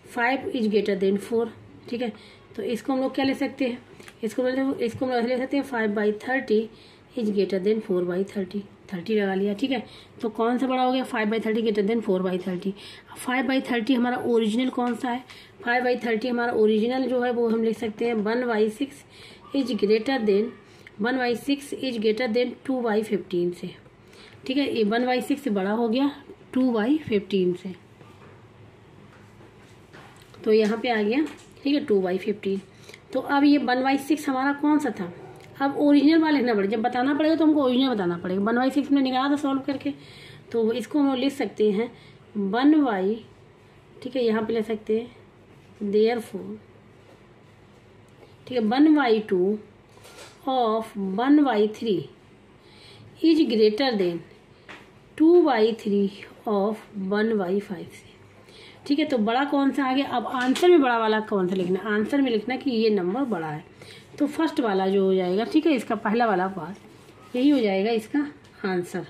5 इज ग्रेटर देन 4। ठीक है, तो इसको हम लोग क्या ले सकते हैं, इसको हम ले सकते हैं 5/30 इज ग्रेटर देन 4/30, 30 लगा लिया, ठीक है। तो कौन सा बड़ा हो गया, 5/30 ग्रेटर देन 4/30। 5/30 हमारा ओरिजिनल कौन सा है, 5/30 हमारा ओरिजिनल जो है वो हम लिख सकते हैं 1/6 is greater than 1/6 is greater than 2/15 से, ठीक है। ये 1/6 से बड़ा हो गया 2/15 से, तो यहाँ पे आ गया, ठीक है, 2/15। तो अब ये 1/6 हमारा कौन सा था, अब ओरिजिनल वाला लिखना पड़ेगा, जब बताना पड़ेगा तो हमको ओरिजिनल बताना पड़ेगा। 1/6 में निकाला था सॉल्व करके, तो इसको हम लिख सकते हैं 1/, ठीक है, यहाँ पे ले सकते हैं देयरफॉर, ठीक है, 1/2 of 1/3 is greater than 2/3 of 1/5 से, ठीक है। तो बड़ा कौन सा आ गया, अब आंसर में बड़ा वाला कौन सा लिखना, आंसर में लिखना कि ये नंबर बड़ा है, तो फर्स्ट वाला जो हो जाएगा, ठीक है, इसका पहला वाला पार्ट यही हो जाएगा इसका आंसर,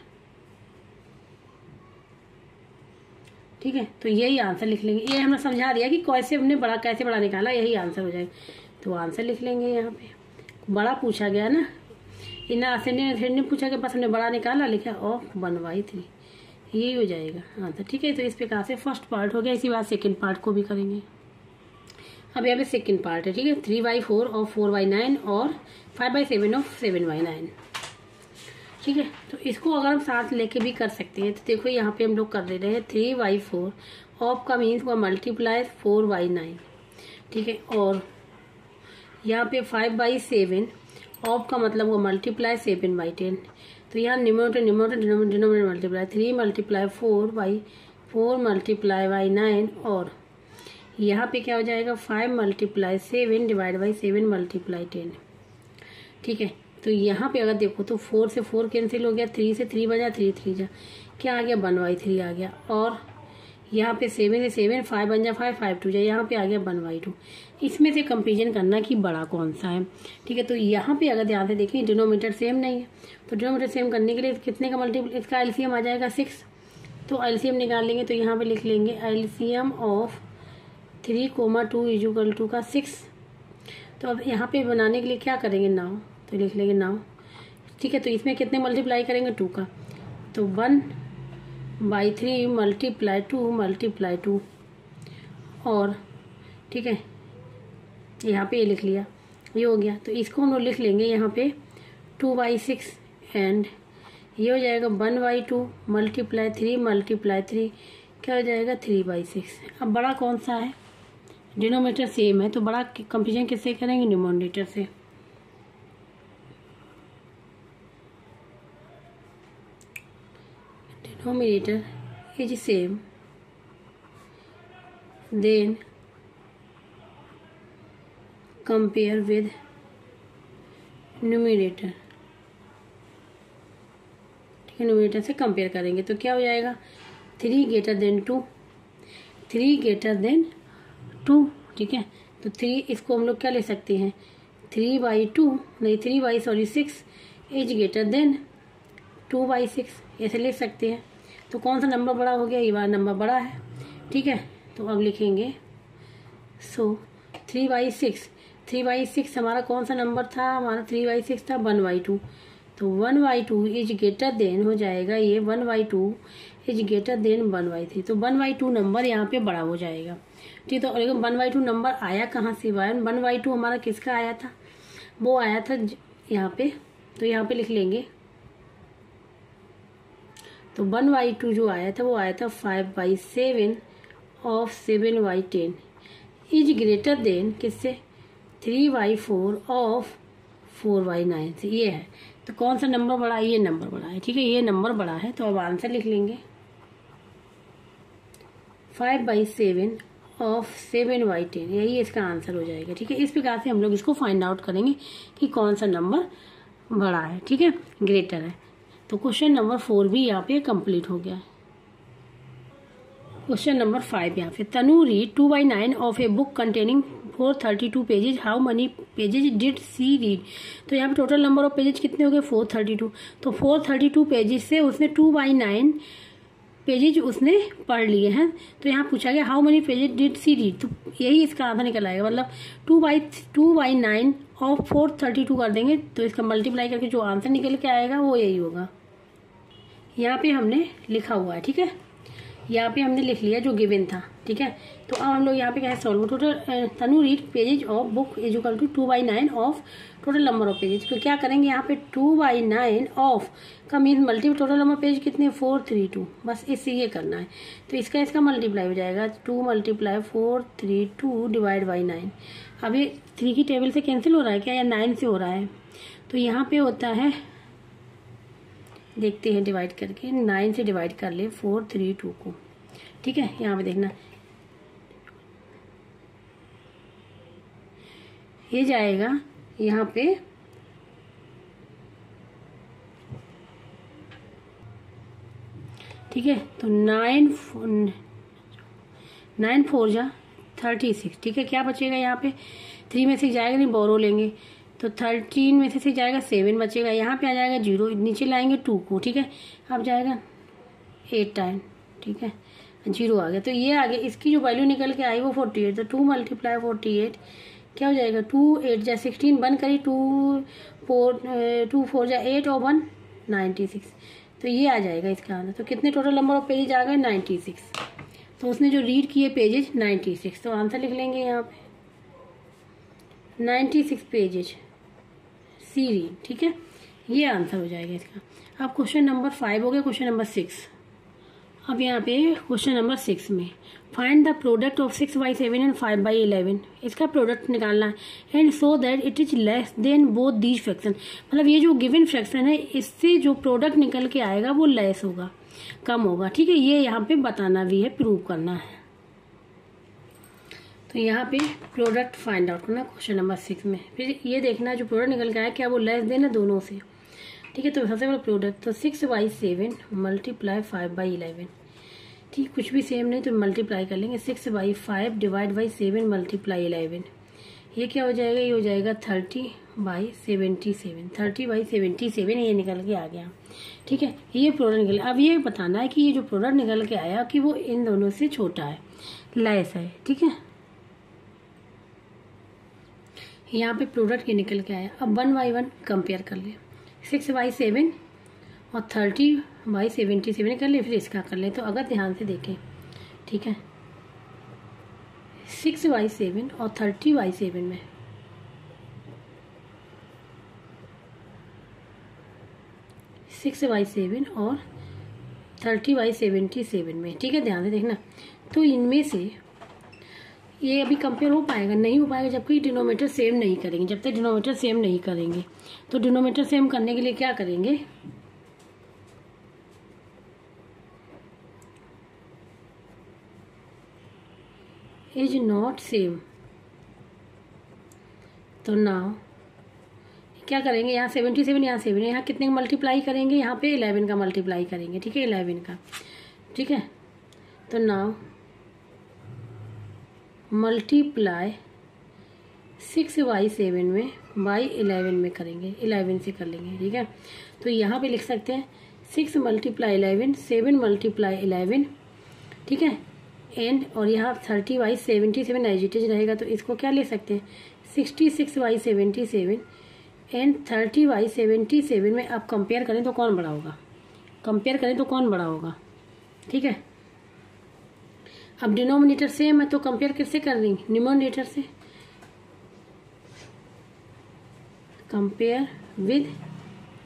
ठीक है। तो यही आंसर लिख लेंगे, ये हमने समझा दिया कि कैसे हमने बड़ा कैसे बड़ा निकाला, यही आंसर हो जाएगा। तो आंसर लिख लेंगे, यहाँ पे बड़ा पूछा गया ना, इतना ने पूछा कि बस हमने बड़ा निकाला, लिखा ऑफ 1/3, यही हो जाएगा आंसर, ठीक है। तो इस प्रकार से फर्स्ट पार्ट हो गया, इसी बात सेकंड पार्ट को भी करेंगे। अब यहाँ पे सेकंड पार्ट है, ठीक है, 3/4 ऑफ 4/9 और 5/7 ऑफ 7/9, ठीक है। तो इसको अगर हम साथ लेके भी कर सकते हैं, तो देखो यहाँ पे हम लोग कर ले रहे हैं 3/4 ऑफ का मीन्स हुआ मल्टीप्लाई 4/9, ठीक है, और यहाँ पे 5/7 ऑफ का मतलब हुआ मल्टीप्लाई 7/10। तो यहाँ denominator multiply 3 multiply 4/4 multiply by 9, और यहाँ पे क्या हो जाएगा 5 मल्टीप्लाई 7 डिवाइड बाई 7 मल्टीप्लाई 10, ठीक है। तो यहाँ पे अगर देखो तो 4 से 4 कैंसिल हो गया, 3 से 3 बजा, 3 3 जा, क्या आ गया 1/3 आ गया, और यहाँ पे 7 से 7 5 बन जा 5 5 2 जा, यहाँ पे आ गया 1/2। इसमें से कंपेरिजन करना कि बड़ा कौन सा है, ठीक है। तो यहाँ पे अगर ध्यान से देखें डिनोमिनेटर सेम नहीं है, तो डिनोमिनेटर सेम करने के लिए कितने का मल्टीपल, इसका एलसीएम आ जाएगा 6, तो एलसीएम निकाल लेंगे। तो यहाँ पे लिख लेंगे एलसीएम ऑफ 3, 2 इजुकल टू का 6। तो अब यहाँ पे बनाने के लिए क्या करेंगे, नाउ, तो लिख लेंगे नाउ, ठीक है। तो इसमें कितने मल्टीप्लाई करेंगे 2 का, तो 1/3 मल्टीप्लाई 2 मल्टीप्लाई 2, और ठीक है यहाँ पे ये लिख लिया, ये हो गया। तो इसको हम लोग लिख लेंगे यहाँ पे 2/6, एंड ये हो जाएगा 1/2 मल्टीप्लाई 3 मल्टीप्लाई 3, क्या हो जाएगा 3/6। अब बड़ा कौन सा है, डिनोमिनेटर सेम है, तो बड़ा कंपेरिजन किससे करेंगे, न्यूमरेटर से। Denominator is same, then compare with numerator, ठीक है, न्यूमरेटर से कंपेयर करेंगे। तो क्या हो जाएगा 3 ग्रेटर देन 2, 3 ग्रेटर देन 2, ठीक है। तो 3 इसको हम लोग क्या ले सकते हैं 3/2 नहीं 3/6 इज ग्रेटर देन 2/6, ऐसे लिख सकते हैं। तो कौन सा नंबर बड़ा हो गया, ये वाला नंबर बड़ा है, ठीक है। तो अब लिखेंगे 3/6 हमारा कौन सा नंबर था, हमारा 3/6 था 1/2, तो 1/2 इज ग्रेटर देन हो जाएगा, ये 1/2 इज ग्रेटर देन 1/3, तो 1/2 नंबर यहाँ पे बड़ा हो जाएगा, ठीक। तो 1/2 नंबर आया कहाँ से, 1/2 हमारा किसका आया था, वो आया था यहाँ पे, तो यहाँ पे लिख लेंगे। तो 1/2 जो आया था वो आया था 5/7 ऑफ 7/10 इज ग्रेटर देन किससे 3/4 ऑफ 4/9 से, ये है। तो कौन सा नंबर बड़ा है, ये नंबर बड़ा है, ठीक है, ये नंबर बड़ा है। तो अब आंसर लिख लेंगे 5/7 ऑफ 7/10, यही इसका आंसर हो जाएगा, ठीक है। इस प्रकार से हम लोग इसको फाइंड आउट करेंगे कि कौन सा नंबर बड़ा है, ठीक है, ग्रेटर है। तो क्वेश्चन नंबर 4 भी यहाँ पे कंप्लीट हो गया है। क्वेश्चन नंबर 5 यहाँ पे Tanu read 2/9 of a book containing 432 pages, how many pages did she read. तो यहाँ पे टोटल नंबर ऑफ पेजेज कितने हो गए 432, तो 432 पेजेज से उसने 2/9 पेजेज उसने पढ़ लिए हैं। तो यहाँ पूछा गया how many pages did she read, तो यही इसका आंसर निकल आएगा। मतलब 2/9 और 432 कर देंगे तो इसका मल्टीप्लाई करके जो आंसर निकल के आएगा वो यही होगा। यहाँ पे हमने लिखा हुआ है, ठीक है, यहाँ पे हमने लिख लिया जो गिवन था, ठीक है। तो अब हम लोग यहाँ पे क्या है solve, total Tanu read pages of book is equal to 2/9 of total number of pages. तो क्या करेंगे यहाँ पे 2/9 ऑफ का mean multiple total number page कितने 432, बस इससे ये करना है। तो इसका मल्टीप्लाई हो जाएगा 2 × 432 डिवाइड बाई 9। अब ये 3 की टेबल से कैंसिल हो रहा है क्या या 9 से हो रहा है, तो यहाँ पे होता है, देखते हैं डिवाइड करके, 9 से डिवाइड कर ले 432 को, ठीक है। यहाँ पे देखना ये जाएगा यहाँ पे ठीक है। तो 9 4 जा 36, ठीक है। क्या बचेगा यहाँ पे 3 में से जाएगा नहीं, बोरो लेंगे तो 13 में से जाएगा 7 बचेगा, यहाँ पे आ जाएगा 0, नीचे लाएंगे 2 को, ठीक है। अब जाएगा 8 टाइम, ठीक है, 0 आ गया। तो ये आ गया, इसकी जो वैल्यू निकल के आई वो 48। तो 2 × 48 क्या हो जाएगा 2 8 जा 16 बन करी 2 4 जा 8 और 1 96। तो ये आ जाएगा इसका आंसर। तो कितने टोटल नंबर ऑफ पेजेज आ गए 96। तो उसने जो रीड किए पेजेज 96, तो आंसर लिख लेंगे यहाँ पे 96 पेजेज सी रीड, ठीक है। ये आंसर हो जाएगा इसका। अब क्वेश्चन नंबर 5 हो गया। क्वेश्चन नंबर 6, अब यहाँ पे क्वेश्चन नंबर 6 में find the product of 6/7 and 5/11। इसका प्रोडक्ट निकालना है and so that it is less then both these fraction. मतलब ये जो गिवन फ्रैक्शन है इससे जो प्रोडक्ट निकल के आएगा वो लेस होगा, कम होगा, ठीक है। ये यहाँ पे बताना भी है, प्रूव करना है। तो यहाँ पे प्रोडक्ट फाइंड आउट करना क्वेश्चन नंबर 6 में। फिर ये देखना जो प्रोडक्ट निकल के आया क्या वो लेस देन है दोनों से, ठीक है। तो सबसे बड़ा प्रोडक्ट तो 6/7 मल्टीप्लाई 5/11, ठीक, कुछ भी सेम नहीं तो मल्टीप्लाई कर लेंगे 6/5 डिवाइड बाई 7 मल्टीप्लाई 11। ये क्या हो जाएगा, ये हो जाएगा 30/77, 30/77 ये निकल के आ गया, ठीक है। ये प्रोडक्ट निकल, अब ये बताना है कि ये जो प्रोडक्ट निकल के आया कि वो इन दोनों से छोटा है, लेस है, ठीक है। यहाँ पे प्रोडक्ट ये निकल के आया। अब 1 by 1 कंपेयर कर ले, 6/7 और 30/77 कर ले, फिर इसका कर ले। तो अगर ध्यान से देखें, ठीक है, 6/7 और 30/7 में 6/7 और 30/77 में, ठीक है, ध्यान से देखना। तो इनमें से ये अभी कंपेयर हो पाएगा, नहीं हो पाएगा जबकि डिनोमीटर सेम नहीं करेंगे। जब तक डिनोमीटर सेम नहीं करेंगे तो डिनोमीटर सेम करने के लिए क्या करेंगे, इज नॉट सेम। तो नाउ क्या करेंगे, यहाँ 77 यहाँ 7 यहाँ कितने का मल्टीप्लाई करेंगे, यहाँ पे 11 का मल्टीप्लाई करेंगे, ठीक है, 11 का, ठीक है। तो नाउ मल्टीप्लाई 6/7 में बाई 11 में करेंगे, 11 से कर लेंगे, ठीक है। तो यहाँ पे लिख सकते हैं 6 × 11 7 × 11, ठीक है, एंड और यहाँ 30/77 एजिटेज रहेगा तो इसको क्या ले सकते हैं 66/77 एंड 30/77 में आप कंपेयर करें तो कौन बड़ा होगा, कंपेयर करें तो कौन बड़ा होगा, ठीक है। अब डिनोमिनेटर सेम है तो कंपेयर किससे कर देंगे, न्यूमरेटर से, कंपेयर विद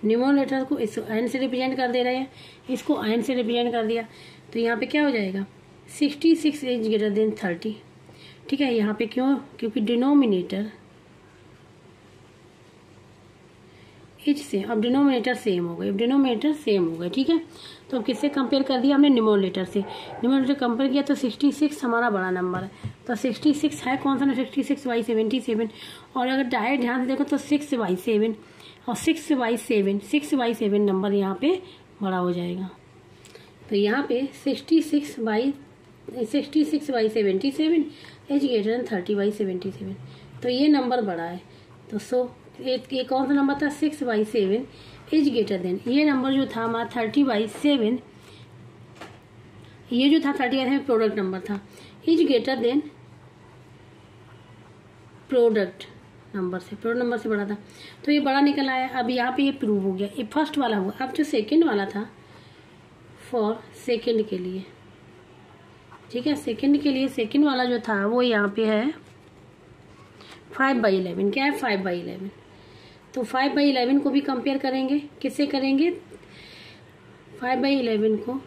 न्यूमरेटर को इस n से रिप्रेजेंट कर दे रहे हैं, इसको n से रिप्रेजेंट कर दिया। तो यहाँ पे क्या हो जाएगा 66 इज ग्रेटर देन 30, ठीक है। यहाँ पे क्यों, क्योंकि डिनोमिनेटर इज सेम, अब डिनोमिनेटर सेम हो गए, अब डिनोमिनेटर सेम हो गए, ठीक है। तो अब किससे कंपेयर कर दिया हमने, न्यूमरेटर से। न्यूमरेटर कंपेयर किया तो 66 हमारा बड़ा नंबर है, तो 66 है कौन सा ना 66/77। और अगर डायरेक्ट ध्यान से देखो तो 6/7 और 6/7 नंबर यहाँ पे बड़ा हो जाएगा। तो यहाँ पे 66/77 इज ग्रेटर देन 30/77, तो ये नंबर बड़ा है। तो ये कौन सा नंबर था 6/7 इज ग्रेटर देन, ये नंबर जो था हमारा 30/7 ये जो था 30 में प्रोडक्ट नंबर था, is greater than product number से बड़ा था, तो ये बड़ा निकल आया। अब यहाँ पे ये प्रूव हो गया, ये फर्स्ट वाला हुआ। अब जो सेकंड वाला था फॉर सेकंड के लिए, ठीक है, सेकंड के लिए सेकंड वाला जो था वो यहाँ पे है 5/11। क्या है 5/11? तो 5/11 को भी कंपेयर करेंगे, किससे करेंगे? 5/11 को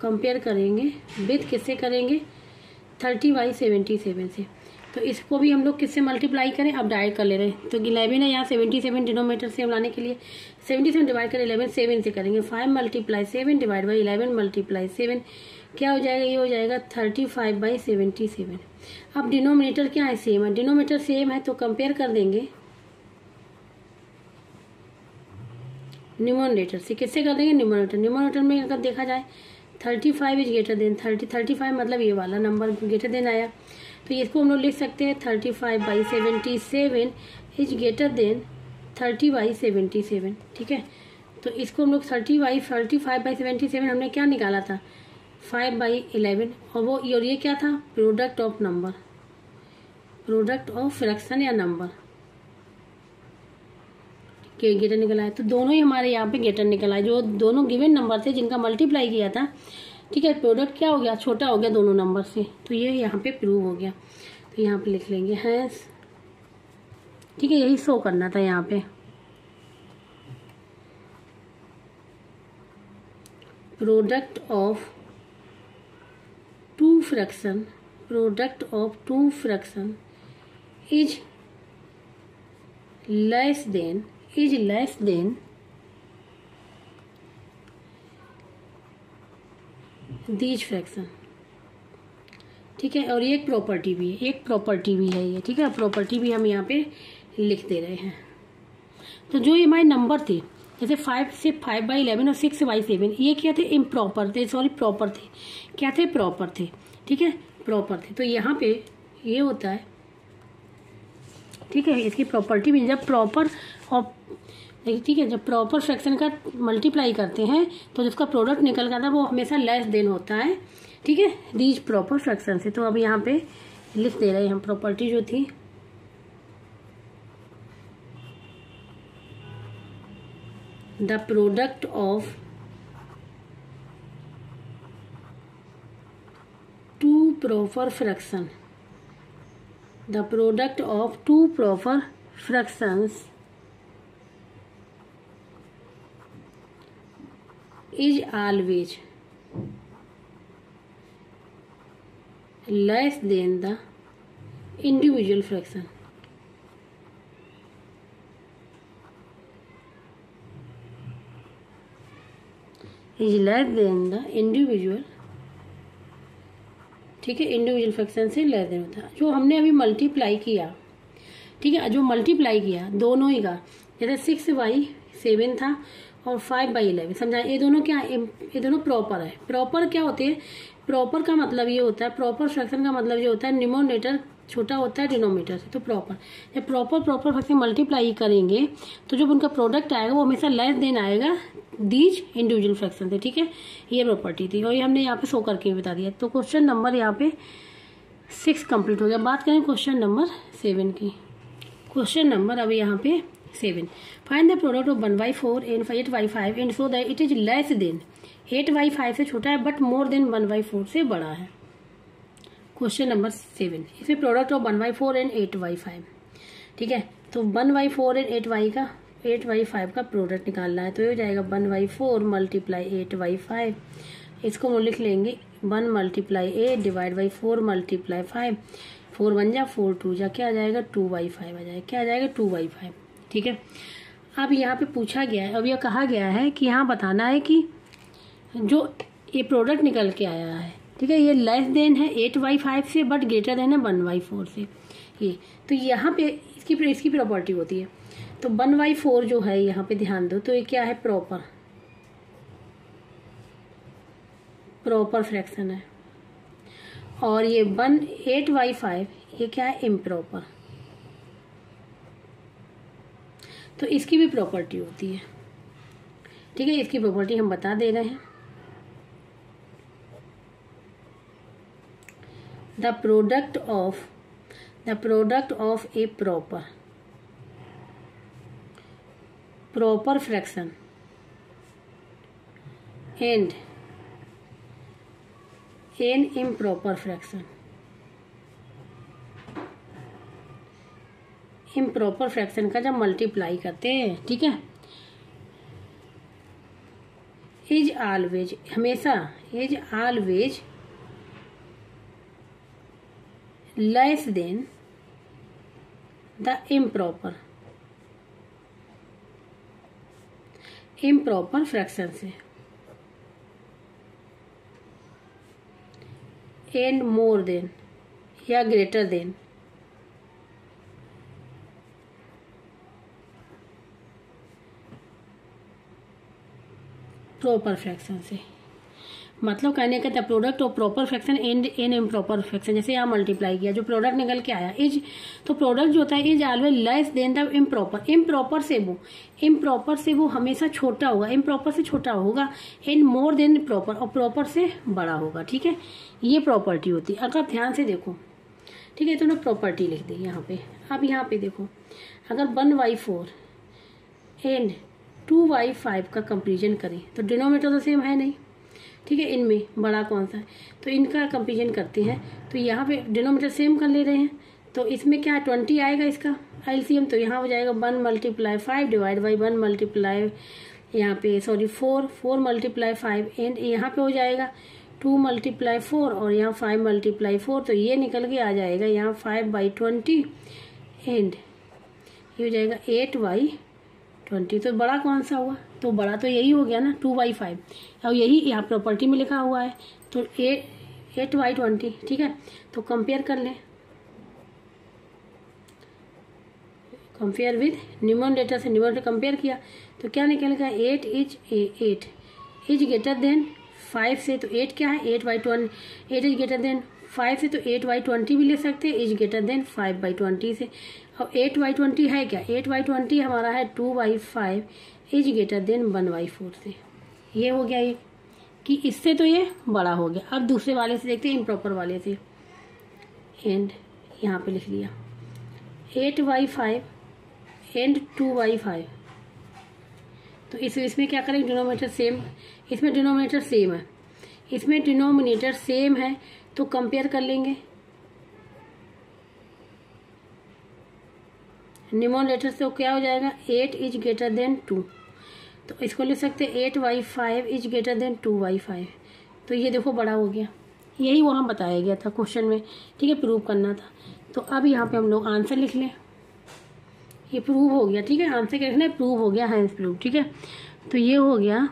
कंपेयर करेंगे विथ किससे करेंगे? 30/77 से। तो इसको भी हम लोग किससे मल्टीप्लाई करें? अब डायरेक्ट कर ले रहे हैं, तो 11 है यहाँ, 77 डिनोमीटर से हम लाने के लिए 77 डिवाइड कर 11 7 से करेंगे। 5 × 7 डिवाइड बाई 11 × 7 क्या हो जाएगा? ये हो जाएगा 35/77। अब डिनोमिनेटर क्या है? सेम है। डिनोमिनेटर सेम है तो कंपेयर कर देंगे न्यूमरेटर से। किससे कर देंगे? न्यूमरेटर। न्यूमरेटर में अगर देखा जाए 35 इज ग्रेटर देन 35 मतलब ये वाला नंबर ग्रेटर देन आया, तो इसको हम लोग लिख सकते हैं 35/77 इज ग्रेटर देन 30/77। ठीक है, तो इसको हम लोग 35/77 हमने क्या निकाला था? 5/11। और ये क्या था? Product of number, product of fraction या नंबर के गेटर निकल आया। तो दोनों ही हमारे यहाँ पे गेटर निकल आए, जो दोनों गिवन नंबर थे जिनका मल्टीप्लाई किया था। ठीक है, प्रोडक्ट क्या हो गया? छोटा हो गया दोनों नंबर से, तो ये यहाँ पे प्रूव हो गया। तो यहाँ पे लिख लेंगे हैंस, ठीक है, यही शो करना था यहाँ पे। Product of two fraction, product of two fraction is less than these fraction. ठीक है, और ये एक प्रॉपर्टी भी है, ये। ठीक है, प्रॉपर्टी भी हम यहाँ पे लिख दे रहे हैं। तो जो ये हमारे नंबर थे, जैसे 5 से 5/11 और 6/7, ये क्या थे? इम्प्रॉपर थे, प्रॉपर थे। क्या थे? प्रॉपर थे। ठीक है, प्रॉपर थे। तो यहाँ पे ये होता है, ठीक है, इसकी प्रॉपर्टी भी जब प्रॉपर और ठीक है, जब प्रॉपर फ्रैक्शन का मल्टीप्लाई करते हैं तो जिसका प्रोडक्ट निकल कर था वो हमेशा लेस देन होता है। ठीक है, दीज प्रॉपर फ्रैक्शन से। तो अब यहाँ पे लिख दे रहे हैं हम प्रॉपर्टी जो थी, the product of two proper fraction, the product of two proper fractions is always less than the individual fraction. Is less than the individual, ठीक है, इंडिविजुअल फ्रैक्शन से लेस देन होता है। जो हमने अभी मल्टीप्लाई किया, ठीक है, जो मल्टीप्लाई किया दोनों ही का, जैसे 6/7 था और 5/11, समझा? ये दोनों क्या है? ये दोनों प्रॉपर है। प्रॉपर क्या होते हैं? प्रॉपर का मतलब ये होता है, प्रॉपर फ्रैक्शन का मतलब ये होता है न्यूमरेटर छोटा होता है डिनोमिनेटर से। तो प्रॉपर, जब प्रॉपर फ्रैक्शन मल्टीप्लाई करेंगे तो जब उनका प्रोडक्ट आएगा वो हमेशा लेस देन आएगा दीज इंडिविजुअल फ्रैक्शन से। ठीक है, ये प्रॉपर्टी थी और ये हमने यहाँ पे शो करके बता दिया। तो क्वेश्चन नंबर यहाँ पे 6 कंप्लीट हो गया। बात करें क्वेश्चन नंबर 7 की। क्वेश्चन नंबर अभी यहाँ पे 7, find the product of 1/4 and 8/5 and so that it is less then 8/5 से छोटा है बट मोर देन 1/4 से बड़ा है। क्वेश्चन नंबर 7, इसमें प्रोडक्ट ऑफ 1/4 एंड 8/5। ठीक है, तो 1/4 एंड 8/5 का प्रोडक्ट निकालना है। तो ये हो जाएगा 1/4 × 8/5। इसको हम लिख लेंगे 1 × 8 डिवाइड बाई 4 × 5। 4 1 जा 4 2 जा, क्या आ जाएगा? 2/5 आ जाएगा। क्या आ जाएगा? 2/5। ठीक है, अब यहाँ पे पूछा गया है, अब यह कहा गया है कि यहाँ बताना है कि जो ये प्रोडक्ट निकल के आया है, ठीक है, ये लेस देन है 8/5 से बट ग्रेटर देन है 1/4 से। ये तो यहाँ पे इसकी प्रॉपर्टी होती है। तो 1/4 जो है यहाँ पे ध्यान दो, तो ये क्या है? प्रॉपर फ्रैक्शन है। और ये 8/5 ये क्या है? इम्प्रॉपर। तो इसकी भी प्रॉपर्टी होती है। ठीक है, इसकी प्रॉपर्टी हम बता दे रहे हैं। The product of A proper fraction and an improper fraction का जब मल्टीप्लाई करते हैं, ठीक है, is always less than the improper fraction से एंड मोर देन या ग्रेटर देन प्रॉपर फ्रैक्शन से। मतलब कहने का the product of proper fraction and an improper fraction, जैसे यहाँ मल्टीप्लाई किया, जो प्रोडक्ट निकल के आया इज, तो प्रोडक्ट जो होता है is always less than the improper से वो हमेशा छोटा होगा, इम्प्रॉपर से छोटा होगा, एंड मोर देन प्रॉपर, और प्रॉपर से बड़ा होगा। ठीक है, ये प्रॉपर्टी होती है। अगर ध्यान से देखो, ठीक है, तो ना प्रॉपर्टी लिख दी यहाँ पे। अब यहाँ पे देखो, अगर 1/4 एंड 2/5 का कंपेरिजन करें तो डिनोमिनेटर तो सेम है नहीं, ठीक है, इनमें बड़ा कौन सा है, तो इनका कंपेरिजन करते हैं। तो यहाँ पे डिनोमिनेटर सेम कर ले रहे हैं, तो इसमें क्या 20 आएगा इसका एलसीएम, तो यहाँ हो जाएगा 1 × 5 डिवाइड बाई 1 × यहाँ पे 4 × 5 एंड यहाँ पे हो जाएगा 2 × 4 और यहाँ 5 × 4, तो ये निकल के आ जाएगा यहाँ 5/20 एंड ये हो जाएगा 8/20। तो बड़ा कौन सा हुआ, तो बड़ा तो यही हो गया ना 2/5, और यही यहाँ प्रॉपर्टी में लिखा हुआ है, तो 8/20। ठीक है, तो कंपेयर कर लें, कंपेयर विद न्यूमरेटर से न्यूमरेटर कंपेयर किया तो क्या निकलेगा 8 इज ग्रेटर देन 5 से, तो 8 क्या है 8/20, 8 इज ग्रेटर देन 5 से, तो 8/20 भी ले सकते हैं, इज ग्रेटर देन 5/20 से। और 8/20 है क्या, 8/20 हमारा है 2/5 इज ग्रेटर देन 1/4 से। ये हो गया ये कि इससे तो ये बड़ा हो गया। अब दूसरे वाले से देखते हैं, इम्प्रॉपर वाले से, एंड यहाँ पे लिख लिया 8/5 एंड 2/5। तो इसमें क्या करेंगे, डिनोमिनेटर सेम, इसमें डिनोमिनेटर सेम है, इसमें डिनोमिनेटर सेम है, तो कंपेयर कर लेंगे। न्यूमरेटर से क्या हो जाएगा 8 इज ग्रेटर देन 2, तो इसको लिख सकते हैं 8/5 इज ग्रेटर देन 2/5। तो ये देखो बड़ा हो गया, यही वहाँ बताया गया था क्वेश्चन में, ठीक है, प्रूव करना था। तो अब यहाँ पे हम लोग आंसर लिख लें, ये प्रूव हो गया, ठीक है, आंसर क्या लिखना है, प्रूव हो गया, हैंस प्रूव। ठीक है, तो ये हो गया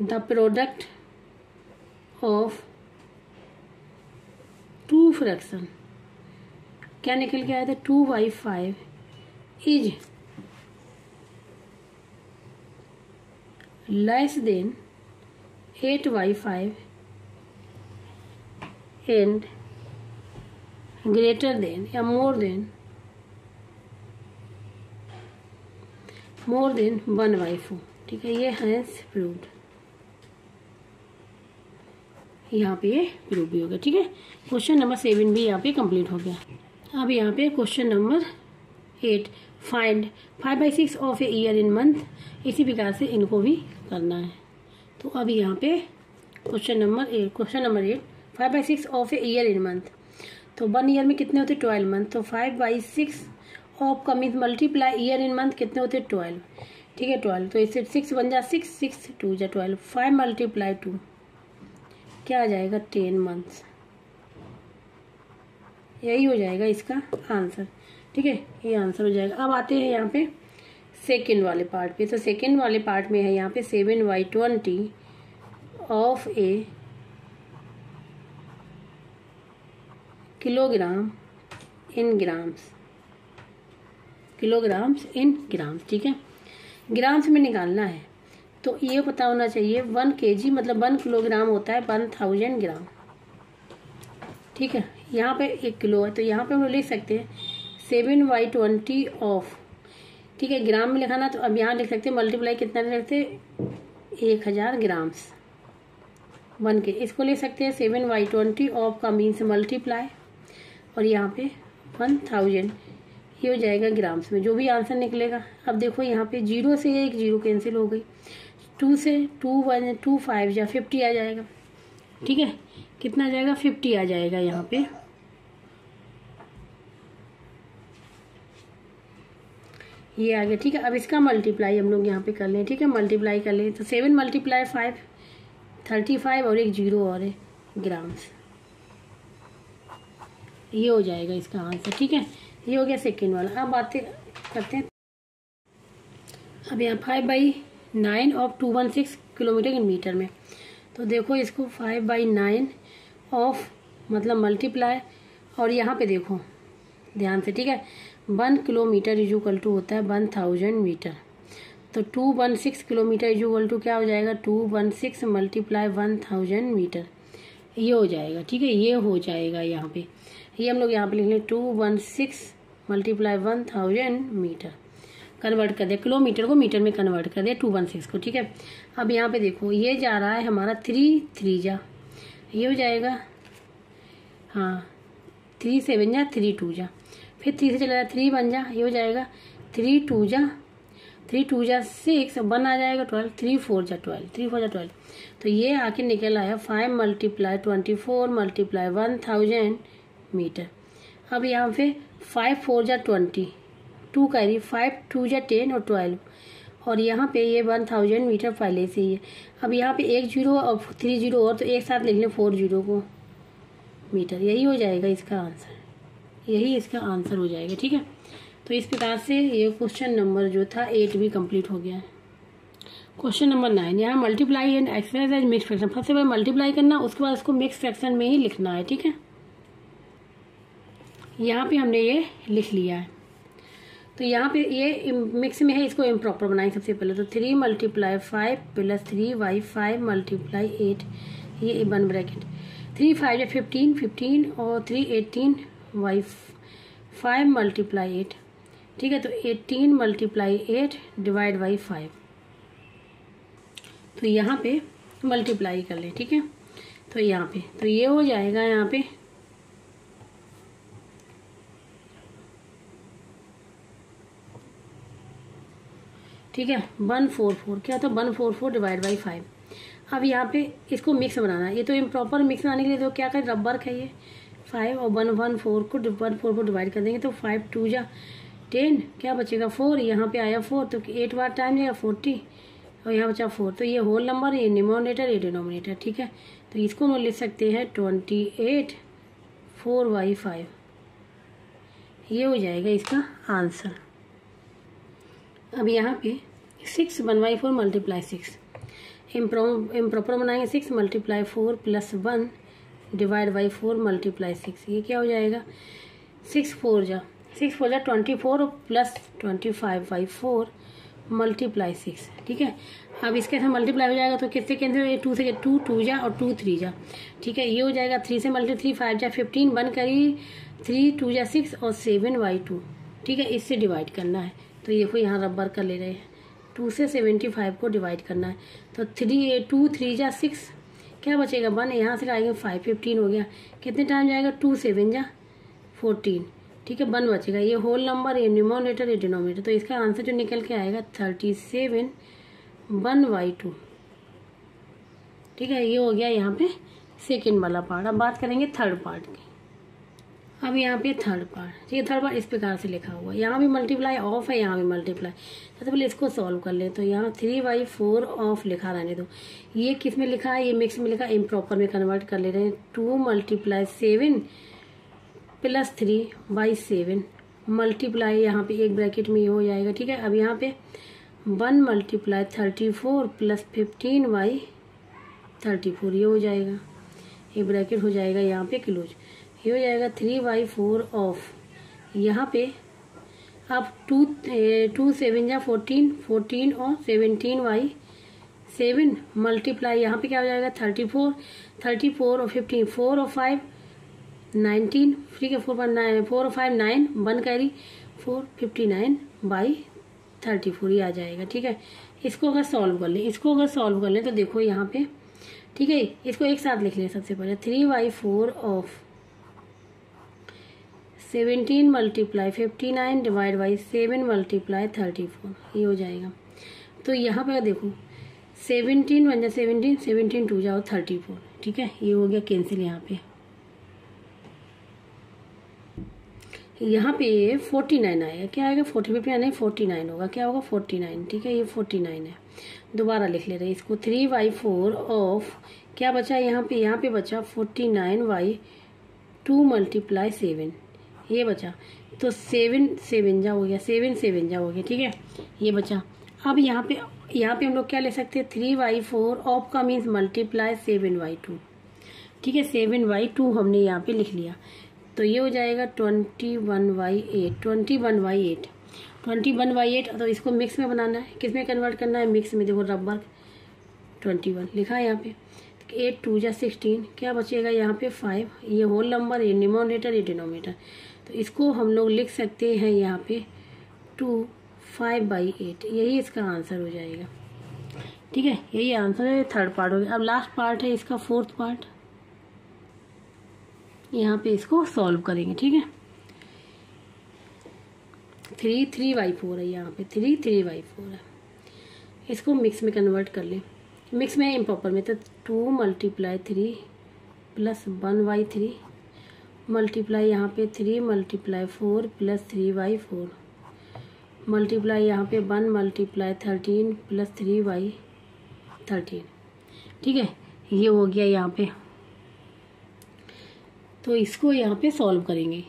द प्रोडक्ट ऑफ 2 फ्रैक्शन, क्या निकल के आया था 2/5 is less then 8/5 and greater than या मोर देन 1/4। ठीक है, ये है प्रूव्ड, यहाँ पे ये प्रूव भी हो गया। ठीक है, क्वेश्चन नंबर 7 भी यहाँ पे कंप्लीट हो गया। अब यहाँ पे question number 8, find 5/6 of a year in month. इसी प्रकार से इनको भी करना है। तो अब यहाँ पे question number 8 5/6 of a year in month. तो 1 ईयर में कितने होते 12 मंथ, तो 5/6 ऑफ का means multiply year in month कितने होते 12। ठीक है, 12, तो इससे 6 बन जा 6 6 2 जा 12, 5 × 2 क्या आ जाएगा 10 मंथ्स। यही हो जाएगा इसका आंसर। ठीक है, ये आंसर हो जाएगा। अब आते हैं यहाँ पे सेकंड वाले पार्ट पे। तो सेकंड वाले पार्ट में है यहाँ पे 7/20 of A kilogram in grams, kilograms in grams. ठीक है, ग्राम्स में निकालना है, तो ये पता होना चाहिए 1 kg मतलब 1 किलोग्राम होता है 1000 ग्राम। ठीक है, यहाँ पे 1 किलो है तो यहाँ पे हम लिख सकते हैं 7/20 ऑफ, ठीक है, ग्राम में लिखाना तो अब यहाँ लिख सकते हैं मल्टीप्लाई कितना लिख सकते हैं 1000 ग्राम्स 1 के, इसको ले सकते हैं 7/20 ऑफ का मीन्स मल्टीप्लाई और यहाँ पे 1000 ये हो जाएगा ग्राम्स में, जो भी आंसर निकलेगा। अब देखो यहाँ पे 0 से एक 0 कैंसिल हो गई, 2 से 2 1 2 5 या 50 आ जाएगा, ठीक है, कितना आ जाएगा 50 आ जाएगा यहाँ पे। ये आ गया, ठीक है। अब इसका मल्टीप्लाई हम लोग यहाँ पे कर लें, ठीक है, मल्टीप्लाई कर लें तो 7 × 5 35 और एक 0 और है ग्राम्स, ये हो जाएगा इसका आंसर, ठीक है। ये हो गया सेकेंड वाला। अब बातें करते हैं, अब यहाँ 5/9 ऑफ 216 किलोमीटर इन मीटर में, तो देखो इसको 5/9 ऑफ मतलब मल्टीप्लाई और यहाँ पे देखो ध्यान से, ठीक है, 1 किलोमीटर इज इक्वल टू होता है 1000 मीटर, तो 216 किलोमीटर इज इक्वल टू क्या हो जाएगा 216 × 1000 मीटर, ये हो जाएगा, ठीक है, ये हो जाएगा यहाँ पे, ये हम लोग यहाँ पे लिख लें 216 × 1000 मीटर, कन्वर्ट कर दे किलोमीटर को मीटर में कन्वर्ट कर दे 216 को, ठीक है। अब यहाँ पे देखो ये जा रहा है हमारा 3 3 जा, ये हो जाएगा, हाँ 3 7 जा 3 2 जा, फिर 3 से चला जाए 3 1 जा, ये हो जाएगा 3 2 जा 6 1 आ जाएगा 12, 3 4 जा 12 3 4 जा 12, तो ये आके निकल आया 5 × 24 × 1000 मीटर। अब यहाँ पे 5 4 जा 20, 2 कैरी 5 2 जा 10 और 12, और यहाँ पे ये 1000 मीटर पहले से ही है। अब यहाँ पे 1 0 और 3 0 और, तो एक साथ लिख लें 4 0 को मीटर, यही हो जाएगा इसका आंसर, यही इसका आंसर हो जाएगा, ठीक है। तो इस प्रकार से ये क्वेश्चन नंबर जो था 8 भी कंप्लीट हो गया है। क्वेश्चन नंबर 9, यहाँ multiply and express as mix fraction, सबसे पहले मल्टीप्लाई करना, उसके बाद उसको मिक्स फ्रैक्शन में ही लिखना है, ठीक है। यहाँ पे हमने ये लिख लिया है, तो यहाँ पे ये मिक्स में है, इसको इम्प्रॉपर बनाएंगे सबसे पहले, तो 3 × 5 + 3y 5 × 8, ये 1 ब्रैकेट, 3 5 या 15 15 और 3 18 y 5 × 8, ठीक है, तो 18 × 8 डिवाइड बाई 5, तो यहाँ पे मल्टीप्लाई कर लें, ठीक है, तो यहाँ पे तो ये हो जाएगा यहाँ पे ठीक है 144, क्या था 144 डिवाइड बाई 5। अब यहाँ पे इसको मिक्स बनाना है, ये तो इम्प्रॉपर मिक्स बनाने के लिए तो क्या करें रबर खाइए 5 और 114 को 144 डिवाइड कर देंगे, तो 5 2 जा 10, क्या बचेगा 4, यहाँ पे आया 4, तो 8 बार टाइम जाएगा 40 और यहाँ बचा 4, तो ये होल नंबर, ये न्यूमरेटर ये डिनोमिनेटर, ठीक है, तो इसको हम लिख सकते हैं 28 4/5, ये हो जाएगा इसका आंसर। अब यहाँ पे 6 1/4 × 6, इम्प्रॉपर बनाएंगे 6 × 4 + 1 डिवाइड बाई 4 × 6, ये क्या हो जाएगा 6 4 जा 24 + 25/4 × 6, ठीक है। अब इसके साथ मल्टीप्लाई हो जाएगा तो किससे कैंसिल, 2 से 2 2 जा और 2 3 जा, ठीक है, ये हो जाएगा 3 से मल्टीप्लाई 3 5 जा 15 1 करी 3 2 जा 6 और 7/2, ठीक है, इससे डिवाइड करना है, तो ये को यहाँ रबर कर ले रहे हैं, 2 से 75 को डिवाइड करना है, तो 2 3 जा 6, क्या बचेगा 1, यहाँ से आएंगे 5 15 हो गया, कितने टाइम जाएगा 2 7 जा 14, ठीक है, 1 बचेगा, ये होल नंबर ये न्यूमरेटर ये डिनोमिनेटर, तो इसका आंसर जो निकल के आएगा 37 1/2, ठीक है, ये हो गया यहाँ पे सेकेंड वाला पार्ट। अब बात करेंगे थर्ड पार्ट की। अब यहाँ पे थर्ड पार्ट, ठीक है, थर्ड पार्ट इस प्रकार से लिखा हुआ है, यहाँ भी मल्टीप्लाई ऑफ है, यहाँ भी मल्टीप्लाई, सबसे पहले इसको सॉल्व कर ले, तो यहाँ 3/4 ऑफ लिखा रहने दो, ये किस में लिखा है, ये मिक्स में लिखा है, इम्प्रॉपर में कन्वर्ट कर ले रहे हैं, 2 × 7 + 3/7 मल्टीप्लाई, यहाँ पे एक ब्रैकेट में ये हो जाएगा, ठीक है। अब यहाँ पे 1 × 34 + 15/34, ये हो जाएगा, ये ब्रैकेट हो जाएगा यहाँ पे क्लोज, ये हो जाएगा 3/4 ऑफ, यहाँ पे अब 2 7 जा 14 14 और 17/7 मल्टीप्लाई, यहाँ पे क्या हो जाएगा 34 34 और 15 4 और 5 19, ठीक है, 4 5 9 1 कैरी 4 59/34 ये आ जाएगा। ठीक है, इसको अगर सॉल्व कर लें तो देखो यहाँ पे, ठीक है, इसको एक साथ लिख लें। सबसे पहले 3/4 ऑफ 17 × 59 डिवाइड बाई 7 × 34 ये हो जाएगा। तो यहाँ पे देखो 17 बन जाए 17 2 जाओ 34, ठीक है, ये हो गया कैंसिल। यहाँ पे 49 आएगा, क्या आएगा 49 होगा, क्या होगा 49, ठीक है, ये 49 है। दोबारा लिख ले रहे हैं इसको 3/4 ऑफ क्या बचा यहाँ पे बचा 49/2 × 7 ये बचा। तो 7 7 जा हो गया, 7 7 जा हो गया, ठीक है, ये बचा। अब यहाँ पे हम लोग क्या ले सकते हैं 3/4 ऑफ का मीन्स मल्टीप्लाई 7/2, ठीक है, 7/2 हमने यहाँ पे लिख लिया। तो ये हो जाएगा 21/8। तो इसको मिक्स में बनाना है, किस में कन्वर्ट करना है, मिक्स में। देखो रबर 21 लिखा है यहाँ पे, 8 2 जा 16, क्या बचेगा यहाँ पे 5, ये होल नंबर, ये न्यूमरेटर, ये डिनोमिनेटर। तो इसको हम लोग लिख सकते हैं यहाँ पे 2 5/8, यही इसका आंसर हो जाएगा। ठीक है, यही आंसर है, थर्ड पार्ट हो गया। अब लास्ट पार्ट है इसका, फोर्थ पार्ट, यहाँ पे इसको सॉल्व करेंगे। ठीक है, 3/4 है यहाँ पे, 3/4 है। इसको मिक्स में कन्वर्ट कर लें, मिक्स में इम्प्रॉपर में, तो 2 × 3 + 1/3 मल्टीप्लाई यहाँ पे 3 × 4 + 3/4 मल्टीप्लाई यहाँ पे 1 × 13 + 3/13। ठीक है, ये हो गया यहाँ पे। तो इसको यहाँ पे सॉल्व करेंगे,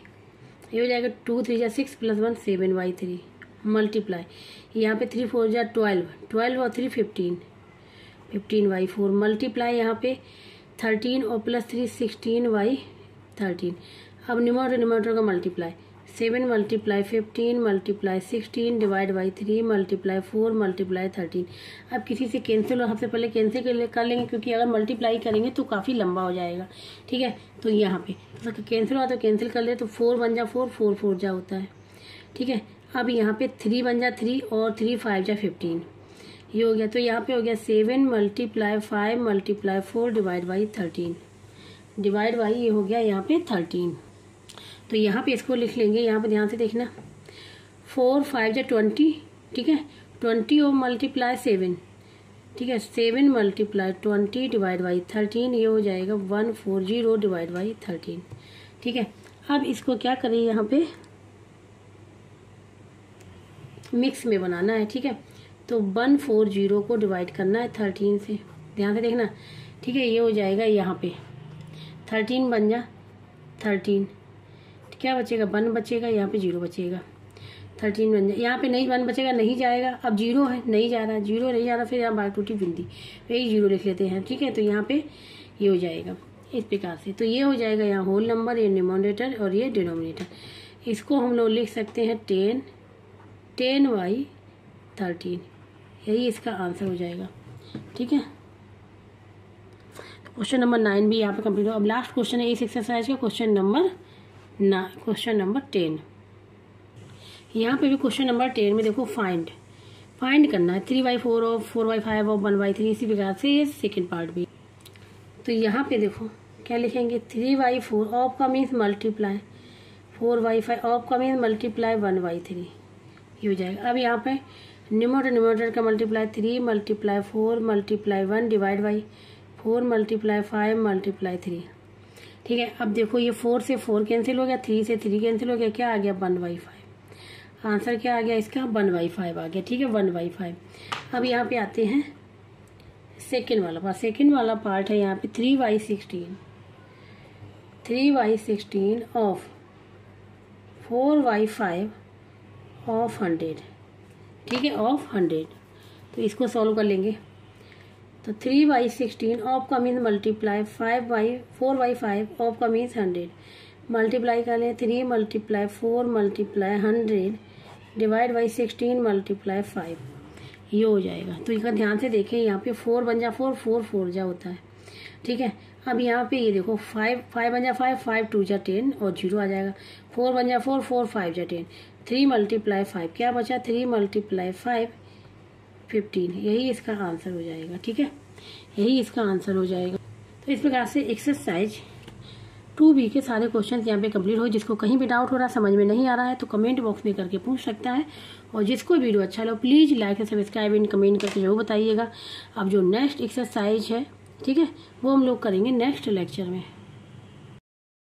ये हो जाएगा 2 3 जा 6 + 1 7/3 मल्टीप्लाई यहाँ पे 3 4 जा 12 और 3 15/4 मल्टीप्लाई यहाँ पे 13 और +3 16/13। अब न्यूमरेटर का मल्टीप्लाई 7 × 15 × 16 डिवाइड बाई 3 × 4 × 13। अब किसी से कैंसिल, और सबसे पहले कैंसिल कर लेंगे, क्योंकि अगर मल्टीप्लाई करेंगे तो काफ़ी लंबा हो जाएगा। ठीक है, तो यहाँ पे तो कैंसिल हुआ तो कैंसिल कर ले, तो 4 बन जा 4 4 4 जा होता है। ठीक है, अब यहाँ पे 3 बन जा 3 और 3 5 जा 15 ये हो गया। तो यहाँ पे हो गया 7 × 5 × 4 डिवाइड बाई 13 डिवाइड बाई ये हो गया यहाँ पे 13। तो यहाँ पे इसको लिख लेंगे, यहाँ पे ध्यान से देखना, 4 5 जा 20, ठीक है, 20 और मल्टीप्लाई 7, ठीक है, 7 × 20 डिवाइड बाई 13 ये हो जाएगा 140 डिवाइड बाई 13। ठीक है, अब इसको क्या करें, यहाँ पे मिक्स में बनाना है। ठीक है, तो 140 को डिवाइड करना है 13 से, ध्यान से देखना। ठीक है, ये हो जाएगा यहाँ पे 13 बन जा 13, क्या बचेगा 1 बचेगा, यहाँ पे 0 बचेगा, 13 बन जाए, यहाँ पे नहीं 1 बचेगा, नहीं जाएगा, अब 0 है, नहीं जा रहा, 0 नहीं जा रहा, फिर यहाँ बार टूटी बिंदी, यही 0 लिख लेते हैं। ठीक है, तो यहाँ पे ये हो जाएगा इस प्रकार से। तो ये हो जाएगा यहाँ होल नंबर, ये न्यूमरेटर और ये डिनोमिनेटर। इसको हम लोग लिख सकते हैं 10/13, यही इसका आंसर हो जाएगा। ठीक है, क्वेश्चन नंबर 9 भी यहाँ पे कंप्लीट हो। अब लास्ट क्वेश्चन है इस एक्सरसाइज का, क्वेश्चन नंबर 10। यहाँ पे भी क्वेश्चन नंबर 10 में देखो फाइंड करना है 3/4 और 4/5 और 1/3, इसी प्रकार से ये सेकेंड पार्ट भी। तो यहाँ पे देखो क्या लिखेंगे, 3/4 ऑफ का मीन्स मल्टीप्लाई 4/5 ऑफ का मीन्स मल्टीप्लाई 1/3 ये हो जाएगा। अब यहाँ पे न्यूमरेटर का मल्टीप्लाई 3 × 4 × 1 डिवाइड बाई 4 × 5 × 3। ठीक है, अब देखो ये 4 से 4 कैंसिल हो गया, 3 से 3 कैंसिल हो गया, क्या आ गया 1/5। आंसर क्या आ गया इसका 1/5 आ गया। ठीक है, 1/5। अब यहाँ पे आते हैं सेकेंड वाला पार्ट। सेकेंड वाला पार्ट है यहाँ पे 3/16 ऑफ 4/5 ऑफ 100। ठीक है, ऑफ 100। तो इसको सॉल्व कर लेंगे। तो 3/16 ऑफ का मीन्स मल्टीप्लाई 4/5 ऑफ का मीन्स 100 मल्टीप्लाई कर लें 3 × 4 × 100 डिवाइड बाई 16 × 5 ये हो जाएगा। तो इसका ध्यान से देखें, यहाँ पे 4 बन जा 4 4 4 जा होता है, ठीक है। अब यहाँ पे ये देखो 5 बन जा 5, 5 2 जा 10 और 0 आ जाएगा। 4 बन जा 4, 4 5 जा 10, 3 × 5 क्या बचा, 3 × 5 15। यही इसका आंसर हो जाएगा। ठीक है, यही इसका आंसर हो जाएगा। तो इस प्रकार से एक्सरसाइज 2B के सारे क्वेश्चन यहाँ पे कंप्लीट हो। जिसको कहीं भी डाउट हो रहा है, समझ में नहीं आ रहा है, तो कमेंट बॉक्स में करके पूछ सकता है। और जिसको वीडियो अच्छा लगे प्लीज़ लाइक और सब्सक्राइब एंड कमेंट करके जरूर बताइएगा। अब जो नेक्स्ट एक्सरसाइज है, ठीक है, वो हम लोग करेंगे नेक्स्ट लेक्चर में।